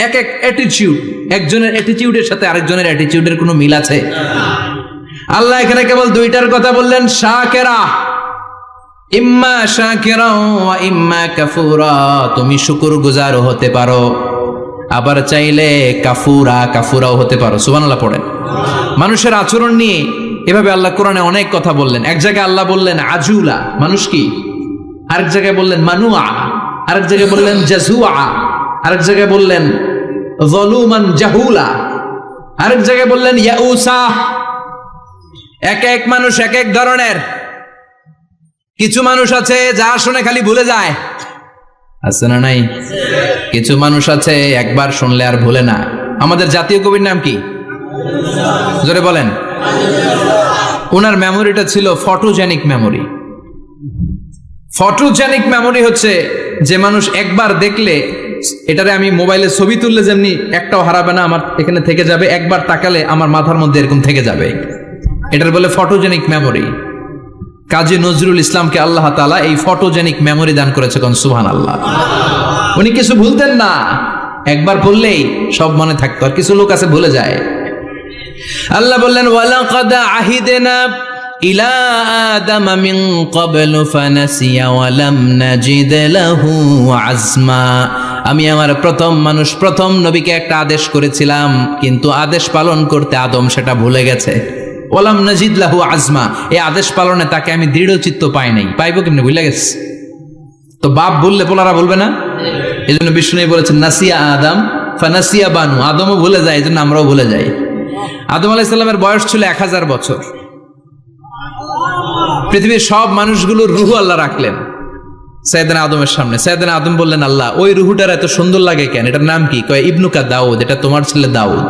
এক এক অ্যাটিটিউড। একজনের অ্যাটিটিউডের সাথে আরেকজনের অ্যাটিটিউডের কোনো মিল আছে? আল্লাহ এখানে কেবল 2টার কথা বললেন, শাকিরা, ইম্মা শাকিরা ওয়া ইম্মা কাফুরা। তুমি শুকরগুজারও হতে পারো, আবার চাইলে কাফুরাও হতে পারো। সুবহানাল্লাহ পড়েন। মানুষের আচরণ নিয়ে এভাবে আল্লাহ কোরআনে অনেক কথা বললেন। এক জায়গায় আল্লাহ বললেন আজুলা, মানুষ কি? আরেক জায়গায় বললেন মানুয়া, আরেক জায়গায় বললেন জাজুয়া, আরেক জায়গায় বললেন যালুমান জাহুলা, আরেক জায়গায় বললেন ইয়াউসা। এক এক মানুষ এক এক ধরনের। কিছু মানুষ আছে যা শুনে খালি ভুলে যায়, আছে না নাই? কিছু মানুষ আছে একবার শুনলে আর ভুলে না। আমাদের জাতীয় কবির নাম কি? জোরে বলেন। ওনার মেমোরিটা ছিল ফটোজেনিক মেমোরি। ফটোজেনিক মেমোরি হচ্ছে যে মানুষ একবার দেখলে এটারে আমি মোবাইলে ছবি তুললে যেমনি একটাও হারাবে না, আমার এখানে থেকে যাবে, একবার তাকালে আমার মাথার মধ্যে এরকম থেকে যাবে। এটার বলে ফটোজেনিক মেমোরি। কাজী নজরুল ইসলামকে আল্লাহ তাআলা এই ফটোজেনিক মেমোরি দান করেছে, কোন সুবহানাল্লাহ। উনি কিছু ভুলতেন না, একবার বললেই সব মনে থাকতো। আর কিছু লোক আছে ভুলে যায়। আল্লাহ বললেন ওয়ালাকাদ আহিদনা ইলা আদামা মিন ক্বাবলু ফানাসিয়া ওয়া লাম নাজিদ লাহু আজমা। আমি আমার প্রথম মানুষ, প্রথম নবীকে একটা আদেশ করেছিলাম, কিন্তু আদেশ পালন করতে আদম সেটা ভুলে গেছে। ওয়ালাম নাজিদ লাহু আজমা, এই আদেশ পালনে তাকে আমি দৃঢ় চিত্ত পাই নাই। পাইবো কেমনে, ভুলে গেছে। তো বাপ বললে পোলারা বলবে না? এই জন্য বিষ্ণু বলেছেন নাসিয়া আদম ফানাসিয়া বানু, আদমও ভুলে যায়, এই জন্য আমরাও ভুলে যাই। আদম আলাইহিস সালামের বয়স ছিল 1000 বছর। পৃথিবীর সব মানুষগুলোর রুহ আল্লাহ রাখলেন সাইয়েদনা আদমের সামনে। সাইয়েদনা আদম বললেন, আল্লাহ ওই রুহুটার এত সুন্দর লাগে কেন? এটার নাম কি? কয় ইবনুকা দাউদ, এটা তোমার ছেলে দাউদ।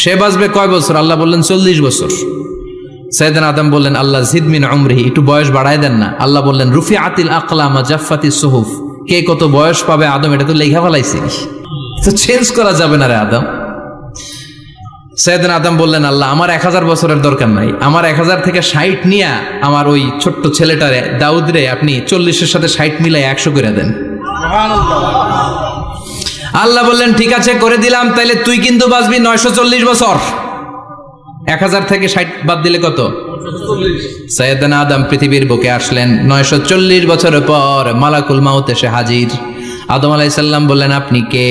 সে বাঁচবে কয় বছর? আল্লাহ বললেন 40 বছর। সাইয়েদনা আদম বললেন, আল্লাহ জিদ মিন উমরিহি, একটু বয়স বাড়ায় দেন না। আল্লাহ বললেন রুফিআতিল আকলাম ওয়া জাফফাতিস সুহুফ, কে কত বয়স পাবে আদম এটা তো লেখা ফেলাইছি, তো চেঞ্জ করা যাবে না রে আদম। সাইয়েদনা আদম বললেন, আল্লাহ আমার 1000 বছরের দরকার নাই, আমার 1000 থেকে 60 নিয়ে আমার ওই ছোট্ট ছেলেটারে দাউদ রে আপনি 40-এর সাথে 60 মিলাই 100 করে দেন। আল্লাহ বললেন ঠিক আছে করে দিলাম, তাইলে তুই কিন্তু বাঁচবি 940 বছর। 1000 থেকে 60 বাদ দিলে কত? সাইয়েদনা আদম পৃথিবীর বুকে আসলেন। 940 বছরের পর মালাকুল মাউত এসে হাজির। আদম আলাইহিস সালাম বললেন, আপনি কে?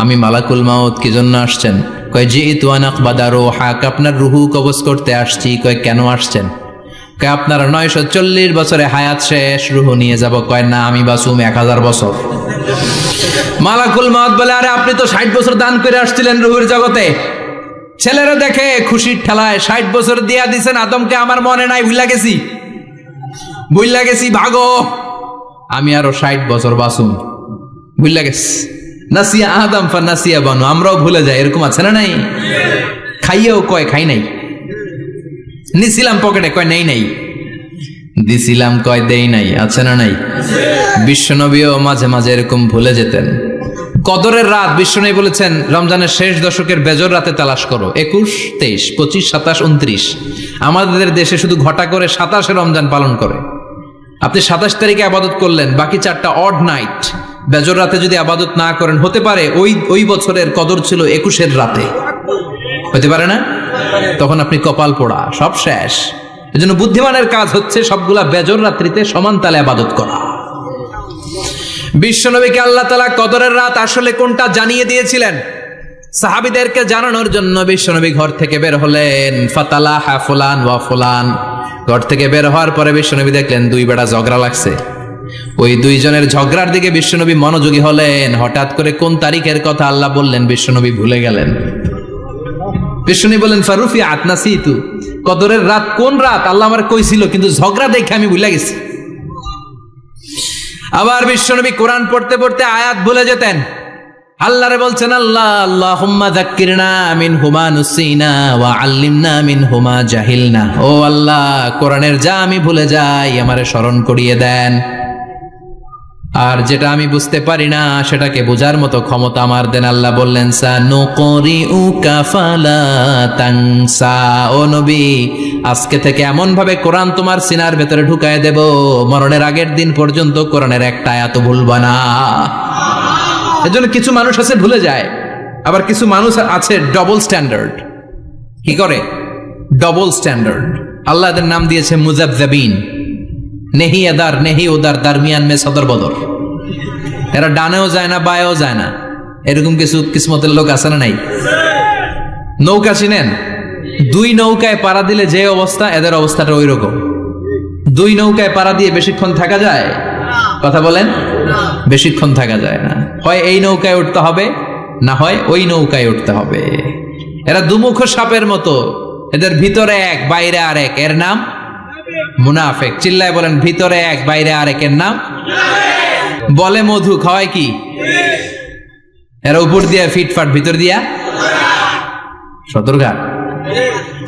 আমি মালাকুল মাউত। কি জন্য আসছেন? কয় জিইতু আন আকবাদা রূহাক, আপনার রুহু কবজ করতে আসছি। কয় কেন আসছেন? কয় আপনার 940 বছরে হায়াত শেষ, রুহু নিয়ে যাব। কয় না, আমি বাঁচুম 1000 বছর। মালাকুল মাউত বলে, আরে আপনি তো 60 বছর দান করে আসছিলেন রুহুর জগতে, ছেলেরা দেখে খুশির ঠেলায় 60 বছর দিয়া দিছেন আদমকে, আমার মনে নাই, ভুইলা গেছি, ভাগো, আমি আরো 60 বছর বাঁচুম, ভুইলা গেছি। নাসিয়া আদম ফানাসিয়া বানু, আমরাও ভুলে যাই, এরকম আছে না নাই? খাইয়েও কয় খাই নাই, নিছিলাম পকেটে কয় নেই নাই, দিছিলাম কয় দেই নাই, আছে না নাই? বিশ্বনবীও মাঝে মাঝে এরকম ভুলে যেতেন। কদরের রাত বিশ্বনবী বলেছেন রমজানের শেষ দশকের বেজর রাতে তালাশ করো। 21, 23, 25, 27, 29। আমাদের দেশে শুধু ঘটা করে 27-এ রমজান পালন করে। আপনি 27 তারিখে আবাদত করলেন, বাকি 4টা অড নাইট বেজর রাতে যদি আবাদত না করেন, হতে পারে ওই বছরের কদর ছিল 21-এর রাতে, হতে পারে না? তখন আপনি কপাল পোড়া, সব শেষ। এজন্য বুদ্ধিমানের কাজ হচ্ছে সবগুলা বেজর রাত্রিতে সমান তালে আবাদত করা। বিশ্বনবীকে আল্লাহ তাআলা কদরের রাত আসলে কোনটা জানিয়ে দিয়েছিলেন সাহাবীদেরকে জানানোর জন্য বিশ্বনবী ঘর থেকে বের হলেন। ফাতালাহা ফুলান ওয়া ফুলান, ঘর থেকে বের হওয়ার পরে বিশ্বনবী দেখলেন 2 বেড়া ঝগড়া লাগছে। ওই 2 জনের ঝগড়ার দিকে বিশ্বনবী মনোযোগী হলেন। হঠাৎ করে কোন তারিখের কথা আল্লাহ বললেন বিশ্বনবী ভুলে গেলেন। বিশ্বনবী বললেন ফারুফিআত নাসিতু, কদরের রাত কোন রাত আল্লাহ আমার কইছিল, কিন্তু ঝগড়া দেখে আমি ভুলে গেছি। আবার বিশ্বনবী কোরআন পড়তে পড়তে আয়াত ভুলে যেতেন। আল্লাহরে বলছেন, আল্লাহ আল্লাহুম্মা যাক্কিরনা মিনহুমা নুসিনা ওয়া আল্লিমনা মিনহুমা জাহিলনা। ও আল্লাহ, কোরআনের যা আমি ভুলে যাই আমারে স্মরণ করিয়ে দেন, আর যেটা আমি বুঝতে পারি না সেটাকে বোঝার মতো ক্ষমতা আমার দেন। আল্লাহ বললেন সানুকরিউকা ফালা তানসা, ও নবী আজকে থেকে এমন ভাবে কোরআন তোমার সিনার ভেতরে ঢুকায় দেব, মরণের আগের দিন পর্যন্ত কোরআনের একটা আয়াত ভুলবা না। এজন্য কিছু মানুষ আছে ভুলে যায়, আবার কিছু মানুষ আছে ডবল স্ট্যান্ডার্ড। কি করে? Double standard. আল্লাহ এদের নাম দিয়েছে মুজাবজাবিন, নেহি এদার নেহি ওদার, দারমিয়ান মে সদর বদর। এরা ডানেও যায় না বায়েও যায় না, এরকম কিছু কিসমতের লোক আছে না নাই? নৌকা চিনেন? 2 নৌকায় পাড়া দিলে যে অবস্থা, এদের অবস্থাটা ওই রকম। 2 নৌকায় পাড়া দিয়ে বেশিক্ষণ থাকা যায়? কথা বলেন, বেশিক্ষণ থাকা যায় না। হয় এই নৌকায় উঠতে হবে, না হয় ওই নৌকায় উঠতে হবে। এরা দুমুখ সাপের মতো, এদের ভিতরে এক বাইরে আরেক, এর নাম মুনাফিক। চিল্লায় বলেন ভিতরে এক বাইরে আরেকের নাম বলে মধু, খাওয়ায় কি? এরা উপর দিয়া ফিটফাট, ভিতর দিয়া সতর্ঘাট।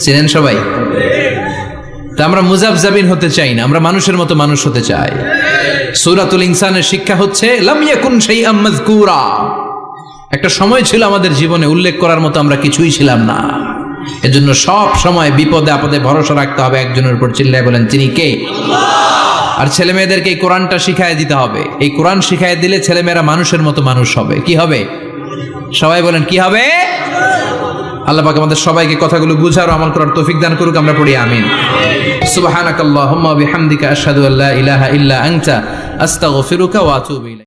চিনেন সবাই? তা আমরা মুজাবজাবিন হতে চাই না, আমরা মানুষের মতো মানুষ হতে চাই। সূরাতুল ইনসানের শিক্ষা হচ্ছে লাম ইয়াকুন শাইআম মাযকুরা। একটা সময় ছিল আমাদের জীবনে উল্লেখ করার মতো আমরা কিছুই ছিলাম না। এজন্য সব সময় বিপদে আপদে ভরসা রাখতে হবে একজনের উপর। চিল্লায় বলেন তিনি কে? আর ছেলে মেয়েদেরকে এই কোরআনটা শিখায় দিতে হবে। এই কোরআন শিখায় দিলে ছেলেমেয়েরা মানুষের মতো মানুষ হবে। কি হবে? সবাই বলেন কি হবে? আল্লাহ পাক আমাদের সবাইকে কথাগুলো বুঝার ও আমল করার তৌফিক দান করুক। আমরা পড়ি আমিন। সুবহানাকাল্লাহুম্মা ওয়া বিহামদিকা আশহাদু আল্লা ইলাহা ইল্লা আনতা আস্তাগফিরুকা ওয়া আতুবু ইলাইক।